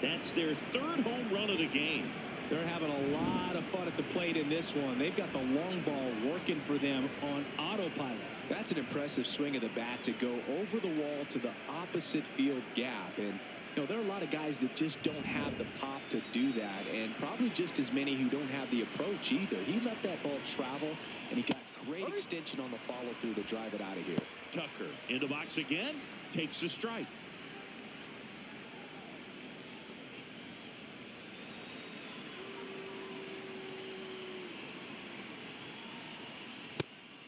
That's their third home run of the game. They're having a lot of fun at the plate in this one. They've got the long ball working for them on autopilot. That's an impressive swing of the bat to go over the wall to the opposite field gap. And, you know, there are a lot of guys that just don't have the pop to do that, and probably just as many who don't have the approach either. He let that ball travel, and he got great extension on the follow-through to drive it out of here. Tucker in the box again, takes a strike.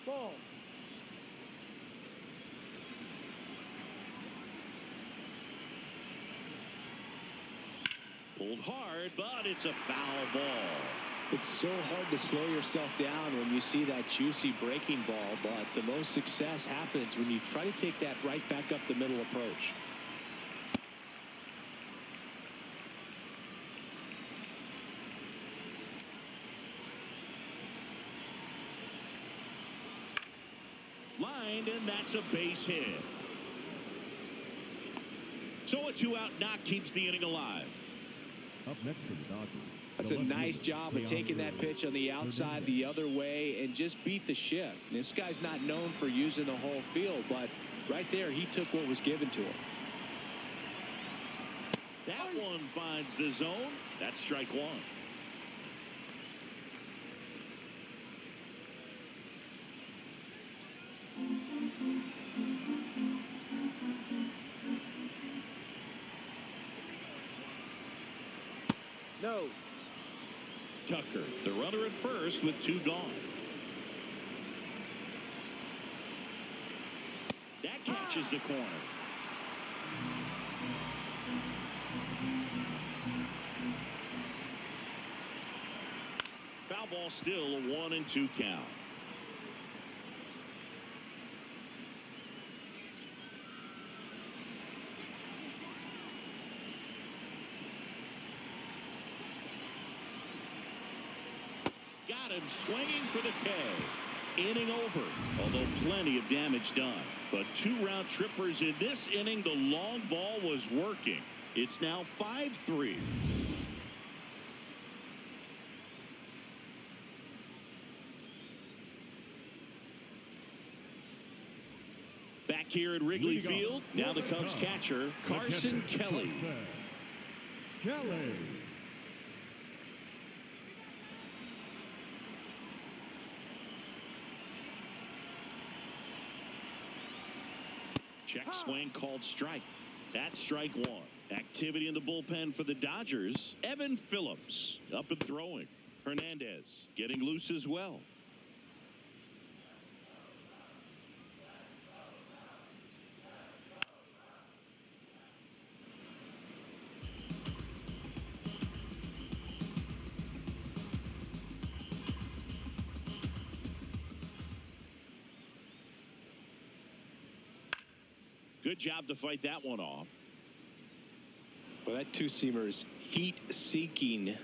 Ball. Pulled hard, but it's a foul ball. It's so hard to slow yourself down when you see that juicy breaking ball, but the most success happens when you try to take that right back up the middle approach. Lined, and that's a base hit. So a 2-out knock keeps the inning alive. Up next for the Dodgers. That's a nice job of taking that pitch on the outside the other way and just beat the shift. This guy's not known for using the whole field, but right there he took what was given to him. That one finds the zone. That's strike one. No. Tucker, the runner at first with 2 gone. That catches the corner. Foul ball, still a 1-2 count. Got him swinging for the K. Inning over, although plenty of damage done. But 2 round trippers in this inning. The long ball was working. It's now 5-3. Back here at Wrigley Field, now the Cubs catcher, Carson Kelly. Kelly. Check swing called strike. That's strike one. Activity in the bullpen for the Dodgers. Evan Phillips up and throwing. Hernandez getting loose as well. Good job to fight that one off. Well, that two-seamer is heat-seeking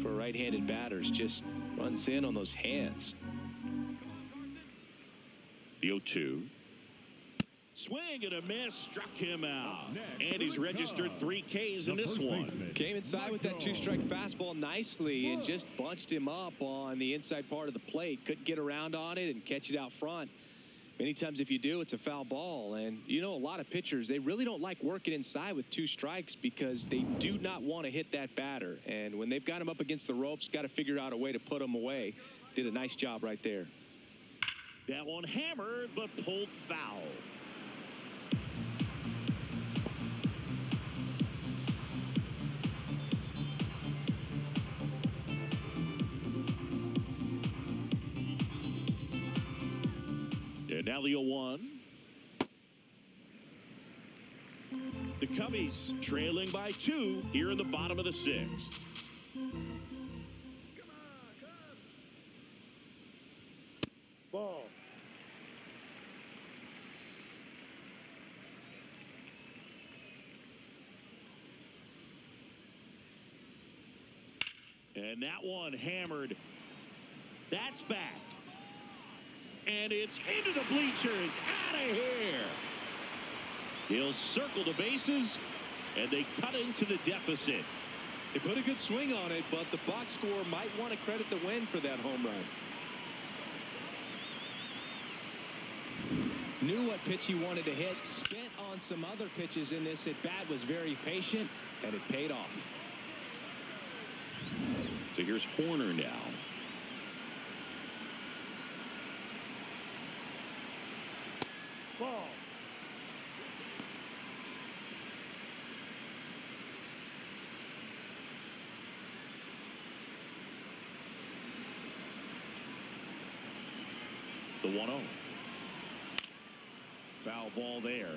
for right-handed batters. Just runs in on those hands. The 0-2. Swing and a miss, struck him out. And he's registered 3 Ks in this one. Came inside with that 2-strike fastball nicely and just bunched him up on the inside part of the plate. Couldn't get around on it and catch it out front. Many times if you do, it's a foul ball. And, you know, a lot of pitchers, they really don't like working inside with 2 strikes because they do not want to hit that batter. And when they've got him up against the ropes, got to figure out a way to put him away. Did a nice job right there. That one hammered, but pulled foul. And now the 0-1. The Cubbies trailing by 2 here in the bottom of the 6th. Ball. And that one hammered. That's back. And it's into the bleachers. Out of here. He'll circle the bases, and they cut into the deficit. They put a good swing on it, but the box score might want to credit the win for that home run. Knew what pitch he wanted to hit, spent on some other pitches in this at bat, was very patient, and it paid off. So here's Horner now. Ball. The 1-0. Foul ball there.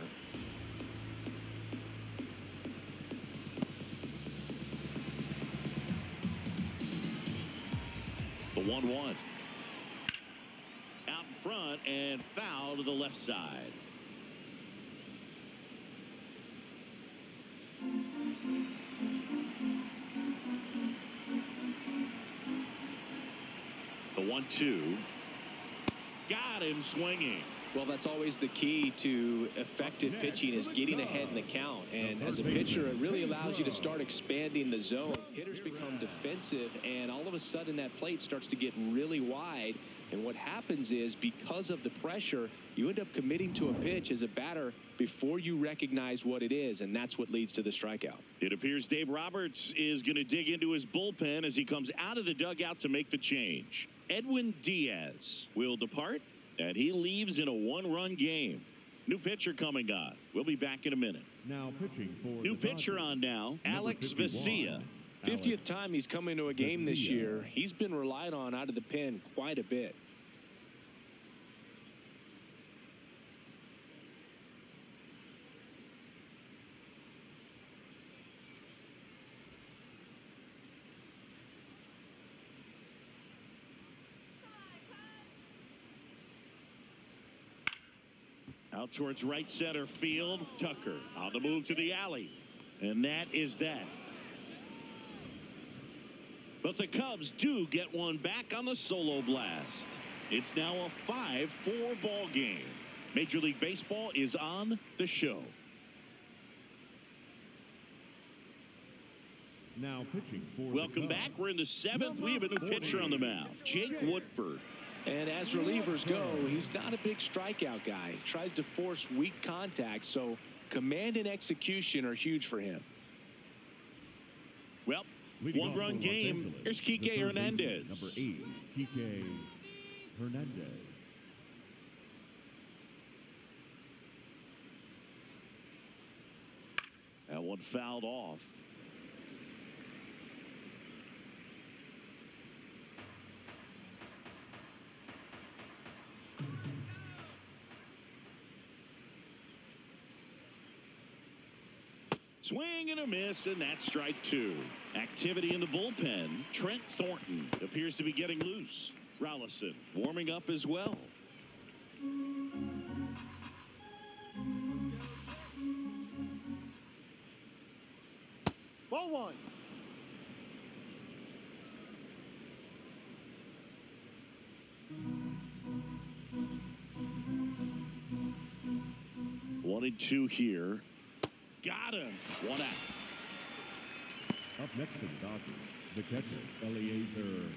The 1-1. Out in front and foul to the left side. The 1-2. Got him swinging. Well, that's always the key to effective pitching, is getting ahead in the count. And as a pitcher, it really allows you to start expanding the zone. Hitters become defensive, and all of a sudden that plate starts to get really wide. And what happens is, because of the pressure, you end up committing to a pitch as a batter before you recognize what it is, and that's what leads to the strikeout. It appears Dave Roberts is going to dig into his bullpen as he comes out of the dugout to make the change. Edwin Diaz will depart, and he leaves in a 1-run game. New pitcher coming on. We'll be back in a minute. Now pitching for New the pitcher Dodgers, on now, number Alex 51, Vesia. 50th time he's come into a game this Vesia. year. He's been relied on out of the pen quite a bit. Out towards right center field. Tucker on the move to the alley. And that is that. But the Cubs do get one back on the solo blast. It's now a 5-4 ball game. Major League Baseball is on the show. Now pitching for Welcome the back. Cubs, We're in the 7th. We have a new pitcher on the mound, Jake Woodford. And as relievers go, he's not a big strikeout guy. He tries to force weak contact, so command and execution are huge for him. Well, leading off for one-run Los game. Angeles, Here's the Kike third baseman, Hernandez. Number 8, Kike Hernandez. That one fouled off. Swing and a miss, and that's strike 2. Activity in the bullpen. Trent Thornton appears to be getting loose. Rollison warming up as well. Ball 1. One and two here. Got him. One out. Up next for the Dodgers, the catcher, Eliezer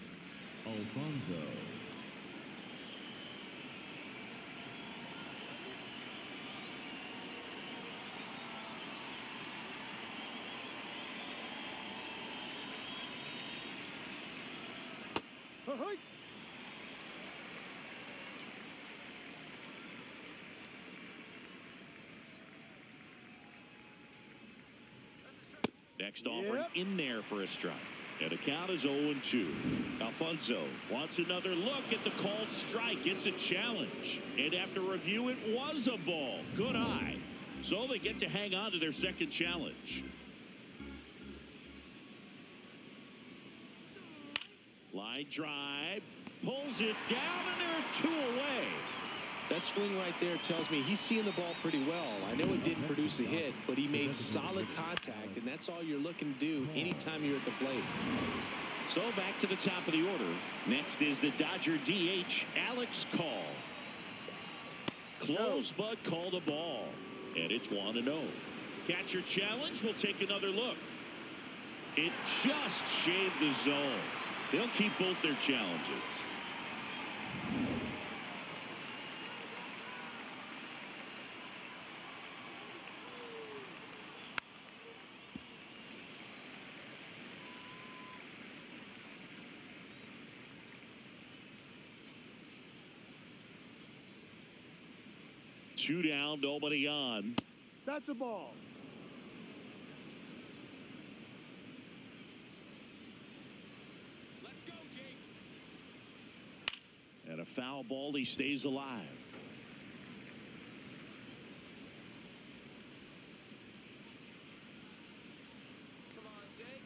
Alfonso. Next offering in there for a strike. And the count is 0-2. Alfonso wants another look at the called strike. It's a challenge. And after review, it was a ball. Good eye. So they get to hang on to their second challenge. Line drive. Pulls it down, and there are 2 away. That swing right there tells me he's seeing the ball pretty well. I know it didn't produce a hit, but he made solid contact, and that's all you're looking to do anytime you're at the plate. So back to the top of the order. Next is the Dodger DH, Alex Call. Close, but called a ball. And it's 1-0. Catcher challenge will take another look. It just shaved the zone. They'll keep both their challenges. Two down, nobody on. That's a ball. Let's go, Jake. And a foul ball, he stays alive. Come on, Jake.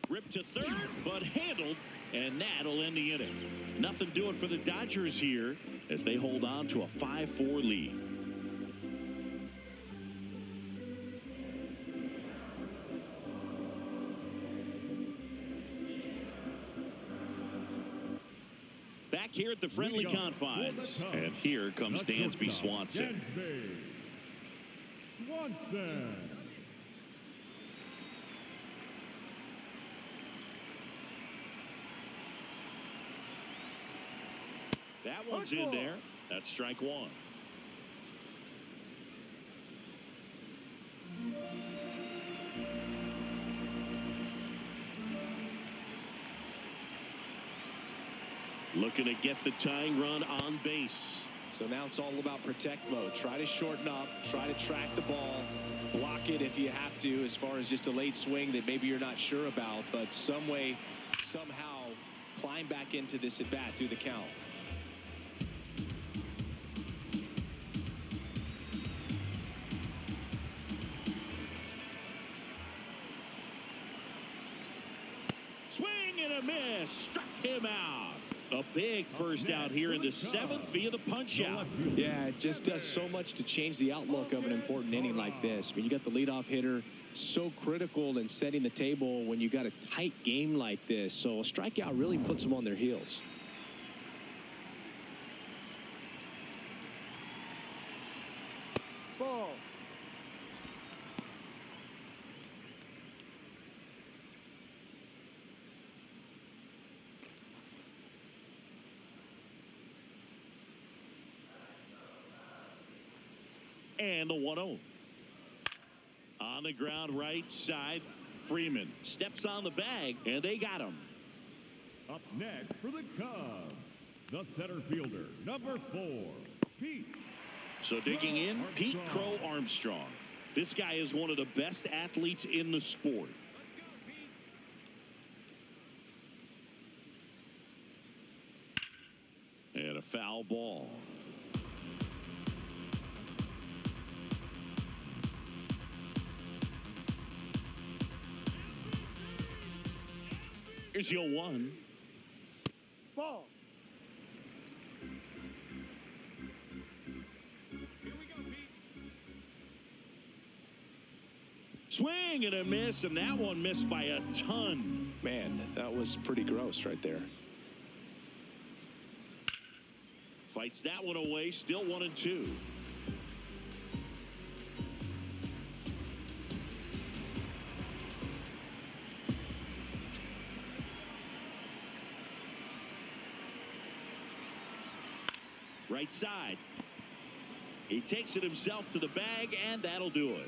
Ripped to third, but handled, and that'll end the inning. Nothing doing for the Dodgers here as they hold on to a 5-4 lead. Back here at the friendly confines, and here comes Dansby Swanson. Swanson. That one's in there. That's strike 1. Looking to get the tying run on base. So now it's all about protect mode. Try to shorten up, try to track the ball, block it if you have to, as far as just a late swing that maybe you're not sure about, but some way, somehow climb back into this at bat through the count. Swing and a miss. Struck him out. A big first out here in the 7th via the punch out. Yeah, it just does so much to change the outlook of an important inning like this. I mean, you got the leadoff hitter, so critical in setting the table when you got a tight game like this. So a strikeout really puts them on their heels. Ball. And the 1-0. On the ground right side, Freeman steps on the bag, and they got him. Up next for the Cubs, the center fielder, number 4, Pete. So digging in, Pete Crow Armstrong. This guy is one of the best athletes in the sport. And a foul ball. Here's your 1. Ball. Swing and a miss, and that one missed by a ton. Man, that was pretty gross right there. Fights that one away, still 1-2. Right side. He takes it himself to the bag, and that'll do it.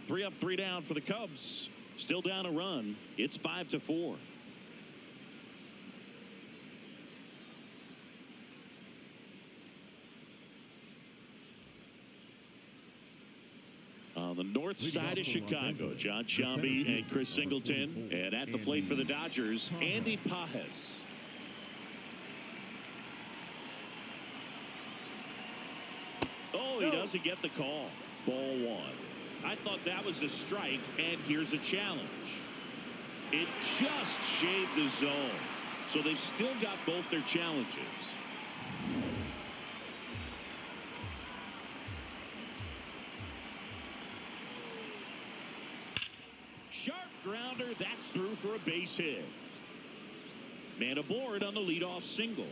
3 up, 3 down for the Cubs. Still down a run. It's 5-4. the north side of Chicago, John Sciambi and Chris Singleton. And at the plate for the Dodgers, Andy Pajes. Oh, he doesn't get the call. Ball one. I thought that was a strike, and here's a challenge. It just shaved the zone. So they've still got both their challenges. Sharp grounder. That's through for a base hit. Man aboard on the leadoff single.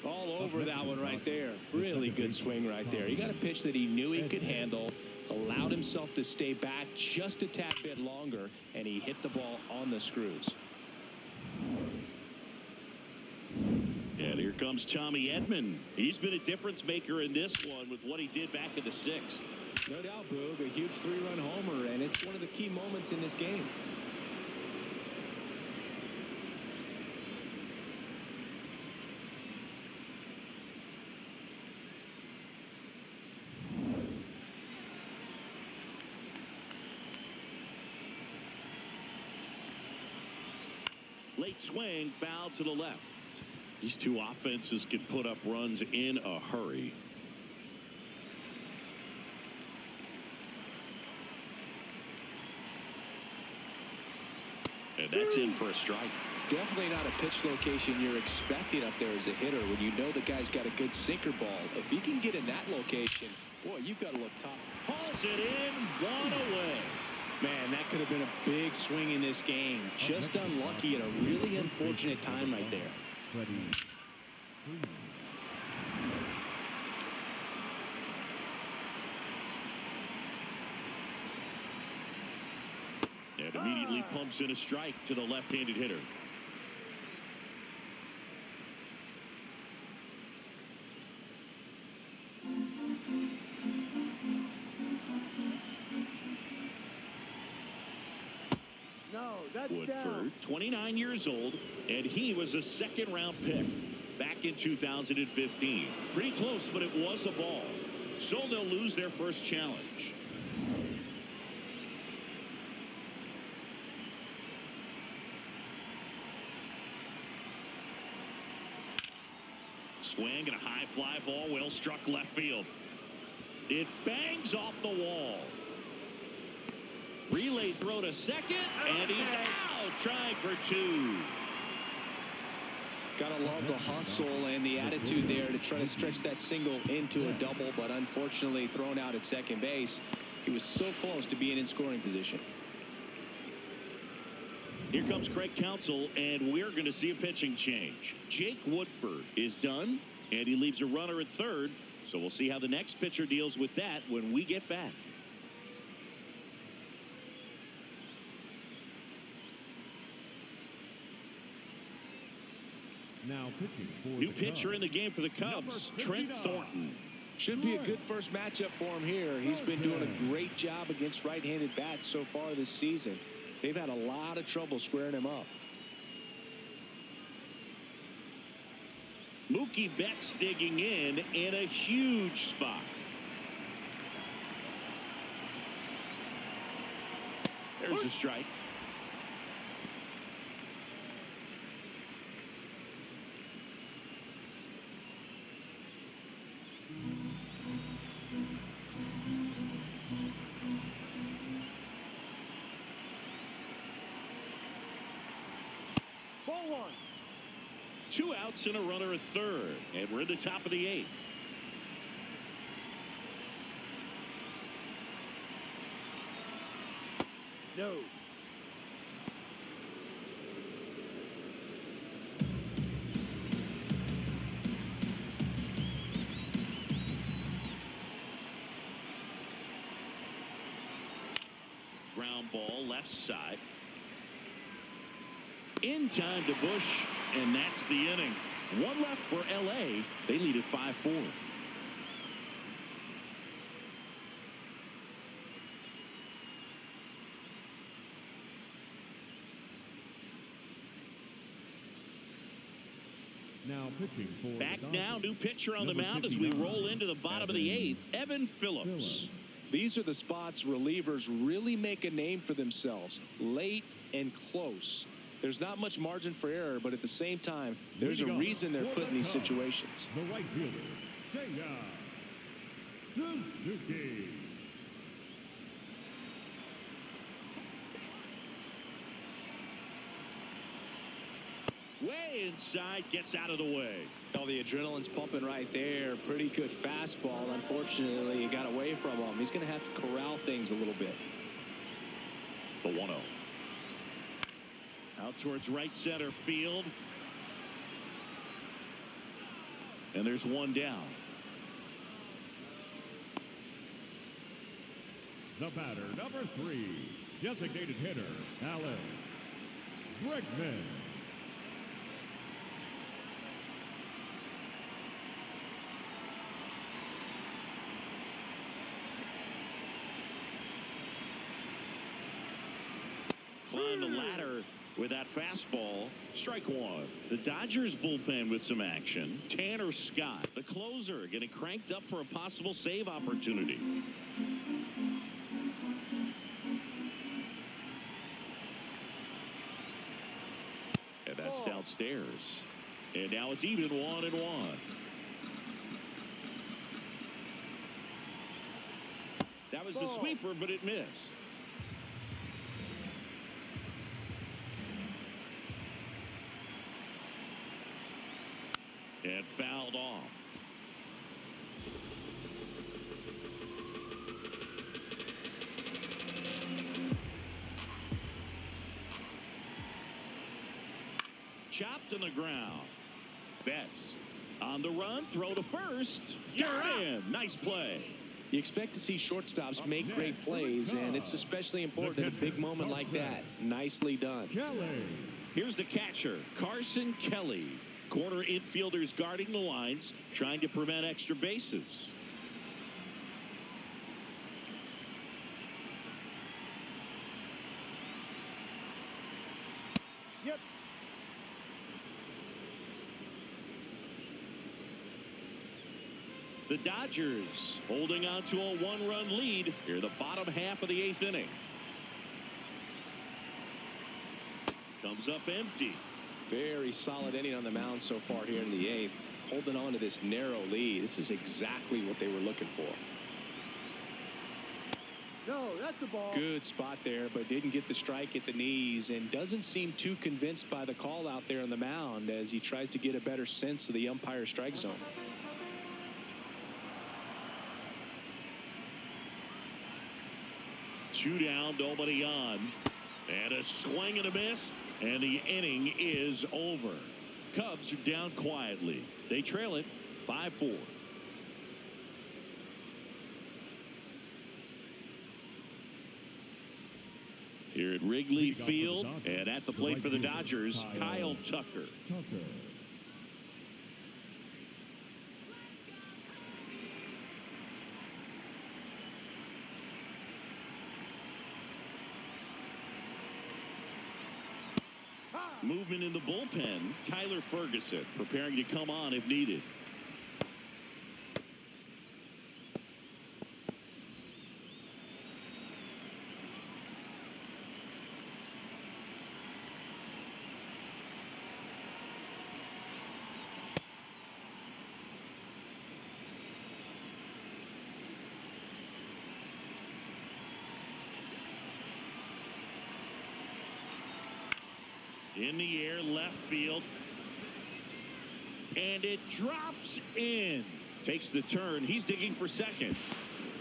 All over that one right there. Really good swing right there. He got a pitch that he knew he could handle, allowed himself to stay back just a tad bit longer, and he hit the ball on the screws. And here comes Tommy Edman. He's been a difference maker in this one with what he did back in the sixth. No doubt, Boog. A huge three-run homer, and it's one of the key moments in this game. Late swing, foul to the left. These two offenses can put up runs in a hurry. And that's in for a strike. Definitely not a pitch location you're expecting up there as a hitter when you know the guy's got a good sinker ball. If he can get in that location, boy, you've got to look top. Hauls it in, one away. Man, that could have been a big swing in this game. Just unlucky at a really unfortunate time right there. And immediately pumps in a strike to the left-handed hitter. No, that's Woodford, down. 29 years old, and he was a second-round pick back in 2015. Pretty close, but it was a ball. So they'll lose their first challenge. Swing and a high fly ball, well struck left field. It bangs off the wall. Relay throw to second, and he's out, trying for two. Gotta love the hustle and the attitude there to try to stretch that single into a double, but unfortunately thrown out at second base. He was so close to being in scoring position. Here comes Craig Counsell, and we're going to see a pitching change. Jake Woodford is done, and he leaves a runner at third. So we'll see how the next pitcher deals with that when we get back. Now pitching for New the pitcher Cubs, in the game for the Cubs, number Trent 59. Thornton. Should be a good first matchup for him here. He's been doing a great job against right-handed bats so far this season. They've had a lot of trouble squaring him up. Mookie Betts digging in a huge spot. There's a strike. Ball one. 2 outs and a runner at third, and we're in the top of the 8th. No. Ground ball left side. In time to Bush, and that's the inning. One left for LA. They lead at 5-4. Now pitching for Back the now, Dodgers, new pitcher on the number mound as we 59, roll into the bottom of the 8th. Evan Phillips. These are the spots relievers really make a name for themselves, late and close. There's not much margin for error, but at the same time, there's a reason they're put in these situations. The right fielder, Seiya Suzuki. Way inside, gets out of the way. Oh, the adrenaline's pumping right there. Pretty good fastball. Unfortunately, it got away from him. He's going to have to corral things a little bit. The 1-0. Out towards right center field. And there's one down. The batter, number 3, designated hitter, Alan Bregman. Climb the ladder with that fastball. Strike one. The Dodgers bullpen with some action. Tanner Scott, the closer, getting cranked up for a possible save opportunity. And that's downstairs. And now it's even 1-1. That was the sweeper, but it missed. And fouled off. Chopped on the ground. Betts on the run, throw to first. Got in. Nice play. You expect to see shortstops make great plays, and it's especially important at a big moment like that. Nicely done. Kelly. Here's the catcher, Carson Kelly. Corner infielders guarding the lines, trying to prevent extra bases. Yep. The Dodgers holding on to a one-run lead here the bottom half of the 8th inning. Comes up empty. Very solid inning on the mound so far here in the 8th. Holding on to this narrow lead. This is exactly what they were looking for. No, that's the ball. Good spot there, but didn't get the strike at the knees and doesn't seem too convinced by the call out there on the mound as he tries to get a better sense of the umpire strike zone. Two down, nobody on. And a swing and a miss. And the inning is over. Cubs are down quietly. They trail it 5-4. Here at Wrigley Field and at the plate for the Dodgers, Kyle Tucker. Movement in the bullpen. Tyler Ferguson preparing to come on if needed. In the air, left field. And it drops in. Takes the turn. He's digging for second.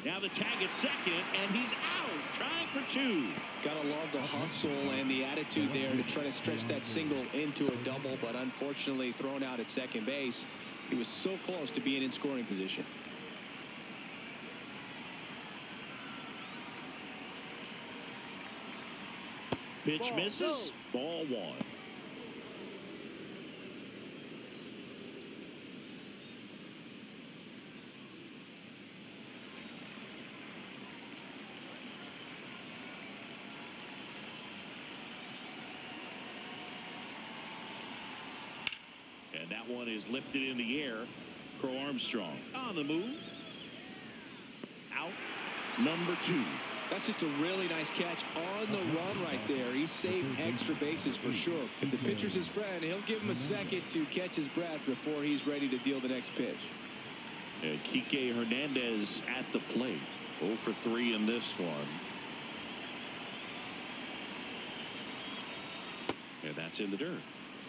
Now the tag at second, and he's out. Trying for two. Gotta love the hustle and the attitude there to try to stretch that single into a double, but unfortunately thrown out at second base. He was so close to being in scoring position. Pitch misses. Ball one. And that one is lifted in the air. Crow Armstrong on the move. Out. number 2. That's just a really nice catch on the run right there. He saved extra bases for sure. If the pitcher's his friend, he'll give him a second to catch his breath before he's ready to deal the next pitch. And Kike Hernandez at the plate. 0 for 3 in this one. And that's in the dirt.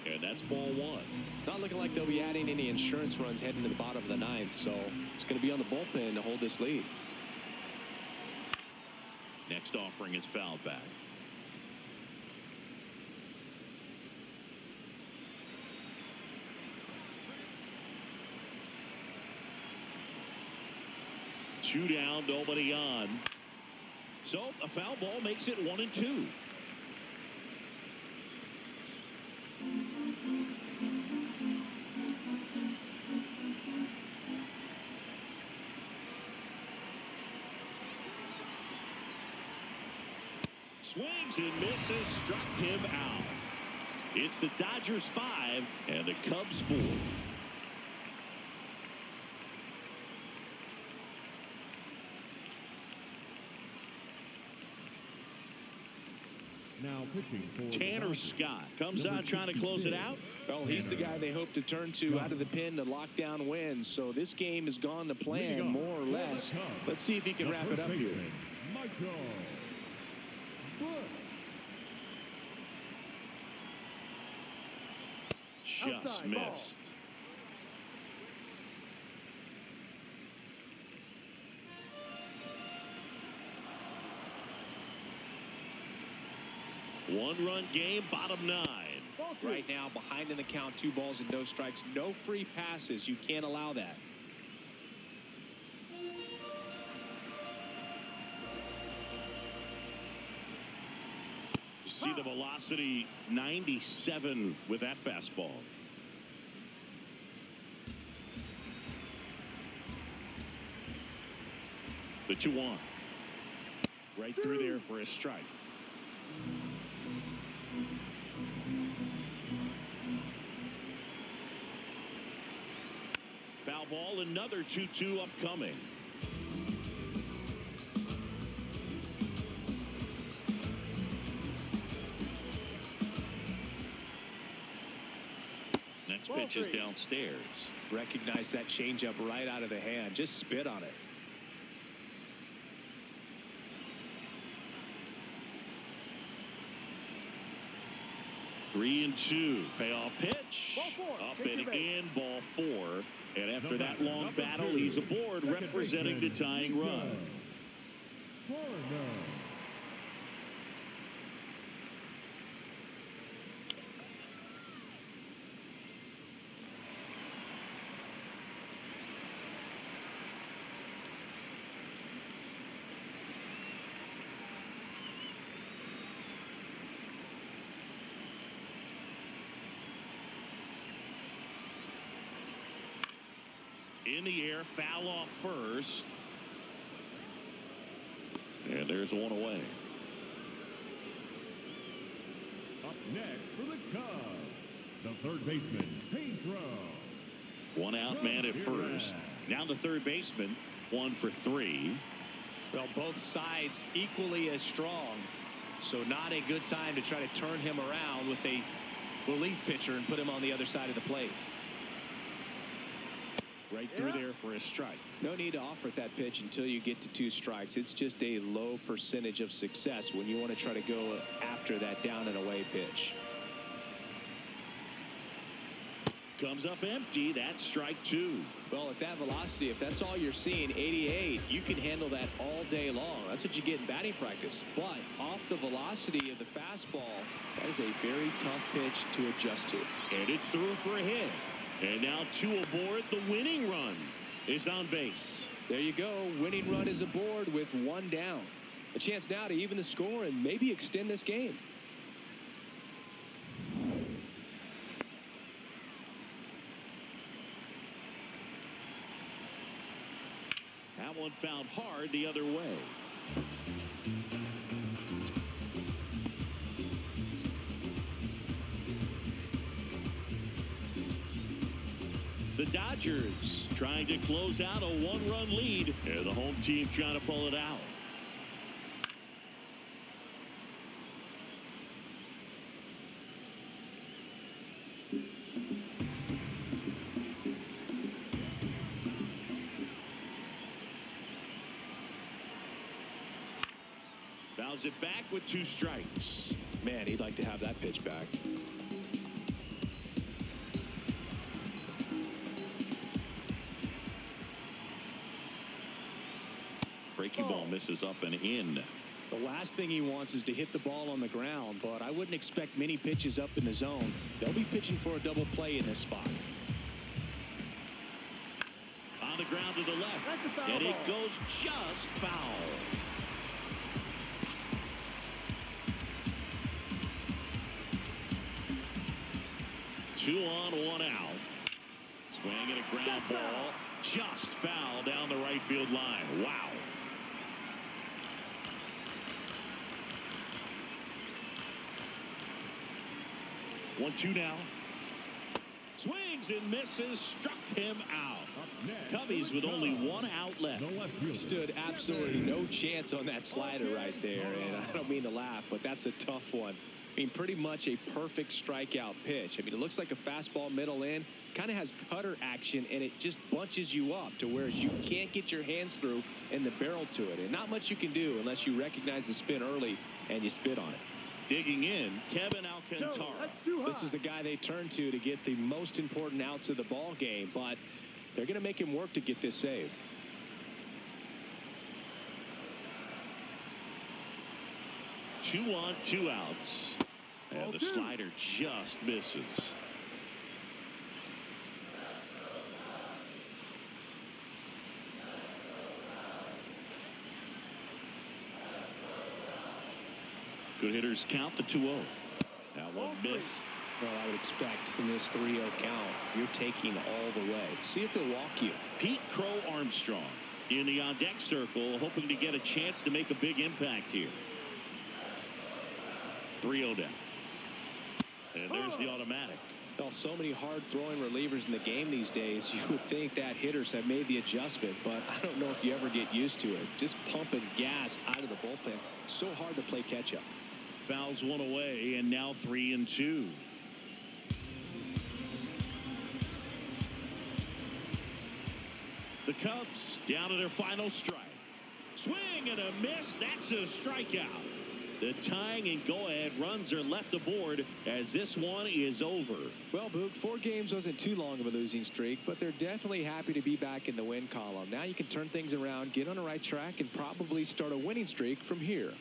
And that's ball 1. Not looking like they'll be adding any insurance runs heading to the bottom of the 9th, so it's going to be on the bullpen to hold this lead. Next offering is fouled back. Two down, nobody on. So a foul ball makes it 1-2. Swings and misses, struck him out. It's the Dodgers 5 and the Cubs 4. Now pitching for Tanner Scott comes out trying to close it out. Well, he's the guy they hope to turn to out of the pen to lock down wins. So this game has gone to plan more or less. Let's see if he can wrap it up here. Just missed. One-run game, bottom 9. Right now, behind in the count, 2 balls and no strikes. No free passes. You can't allow that. See the velocity, 97 with that fastball. The 2-1. Right through there for a strike. Foul ball, another 2-2 upcoming. Next pitch is downstairs. Recognize that changeup right out of the hand. Just spit on it. Three and 2. Payoff pitch. Up and in, ball 4. And after that long battle, he's aboard representing the tying run. In the air, foul off first. And there's one away. Up next for the Cubs, the third baseman, Pedro. One out man at first. Now the third baseman, 1 for 3. Well, both sides equally as strong. So not a good time to try to turn him around with a relief pitcher and put him on the other side of the plate. Right through there for a strike. No need to offer that pitch until you get to 2 strikes. It's just a low percentage of success when you want to try to go after that down and away pitch. Comes up empty. That's strike 2. Well, at that velocity, if that's all you're seeing, 88, you can handle that all day long. That's what you get in batting practice. But off the velocity of the fastball, that is a very tough pitch to adjust to. And it's through for a hit. And now 2 aboard. The winning run is on base. There you go. Winning run is aboard with 1 down. A chance now to even the score and maybe extend this game. That one fouled hard the other way. The Dodgers trying to close out a 1-run lead. And the home team trying to pull it out. Fouls it back with 2 strikes. Man, he'd like to have that pitch back. Breaking ball misses up and in. The last thing he wants is to hit the ball on the ground, but I wouldn't expect many pitches up in the zone. They'll be pitching for a double play in this spot. On the ground to the left. That's a foul And ball. it goes just foul. Two on, 1 out. Swing and a ground ball. Just foul down the right field line. Wow. One, 2 now. Swings and misses. Struck him out. Cubbies with only 1 out left. Stood absolutely no chance on that slider right there. And I don't mean to laugh, but that's a tough one. I mean, pretty much a perfect strikeout pitch. I mean, it looks like a fastball middle in. Kind of has cutter action, and it just bunches you up to where you can't get your hands through and the barrel to it. And not much you can do unless you recognize the spin early and you spit on it. Digging in, Kevin Alcantara. That's too high. This is the guy they turn to get the most important outs of the ball game, but they're going to make him work to get this save. Two on, 2 outs. And the slider just misses. Good hitters count the 2-0. That one missed. Well, I would expect in this 3-0 count, you're taking all the way. See if he'll walk you. Pete Crow Armstrong in the on-deck circle, hoping to get a chance to make a big impact here. 3-0 down. And there's the automatic. Well, so many hard-throwing relievers in the game these days, you would think that hitters have made the adjustment, but I don't know if you ever get used to it. Just pumping gas out of the bullpen. So hard to play catch-up. Fouls 1 away, and now 3-2. The Cubs down to their final strike. Swing and a miss. That's a strikeout. The tying and go-ahead runs are left aboard as this one is over. Well, Boog, 4 games wasn't too long of a losing streak, but they're definitely happy to be back in the win column. Now you can turn things around, get on the right track, and probably start a winning streak from here.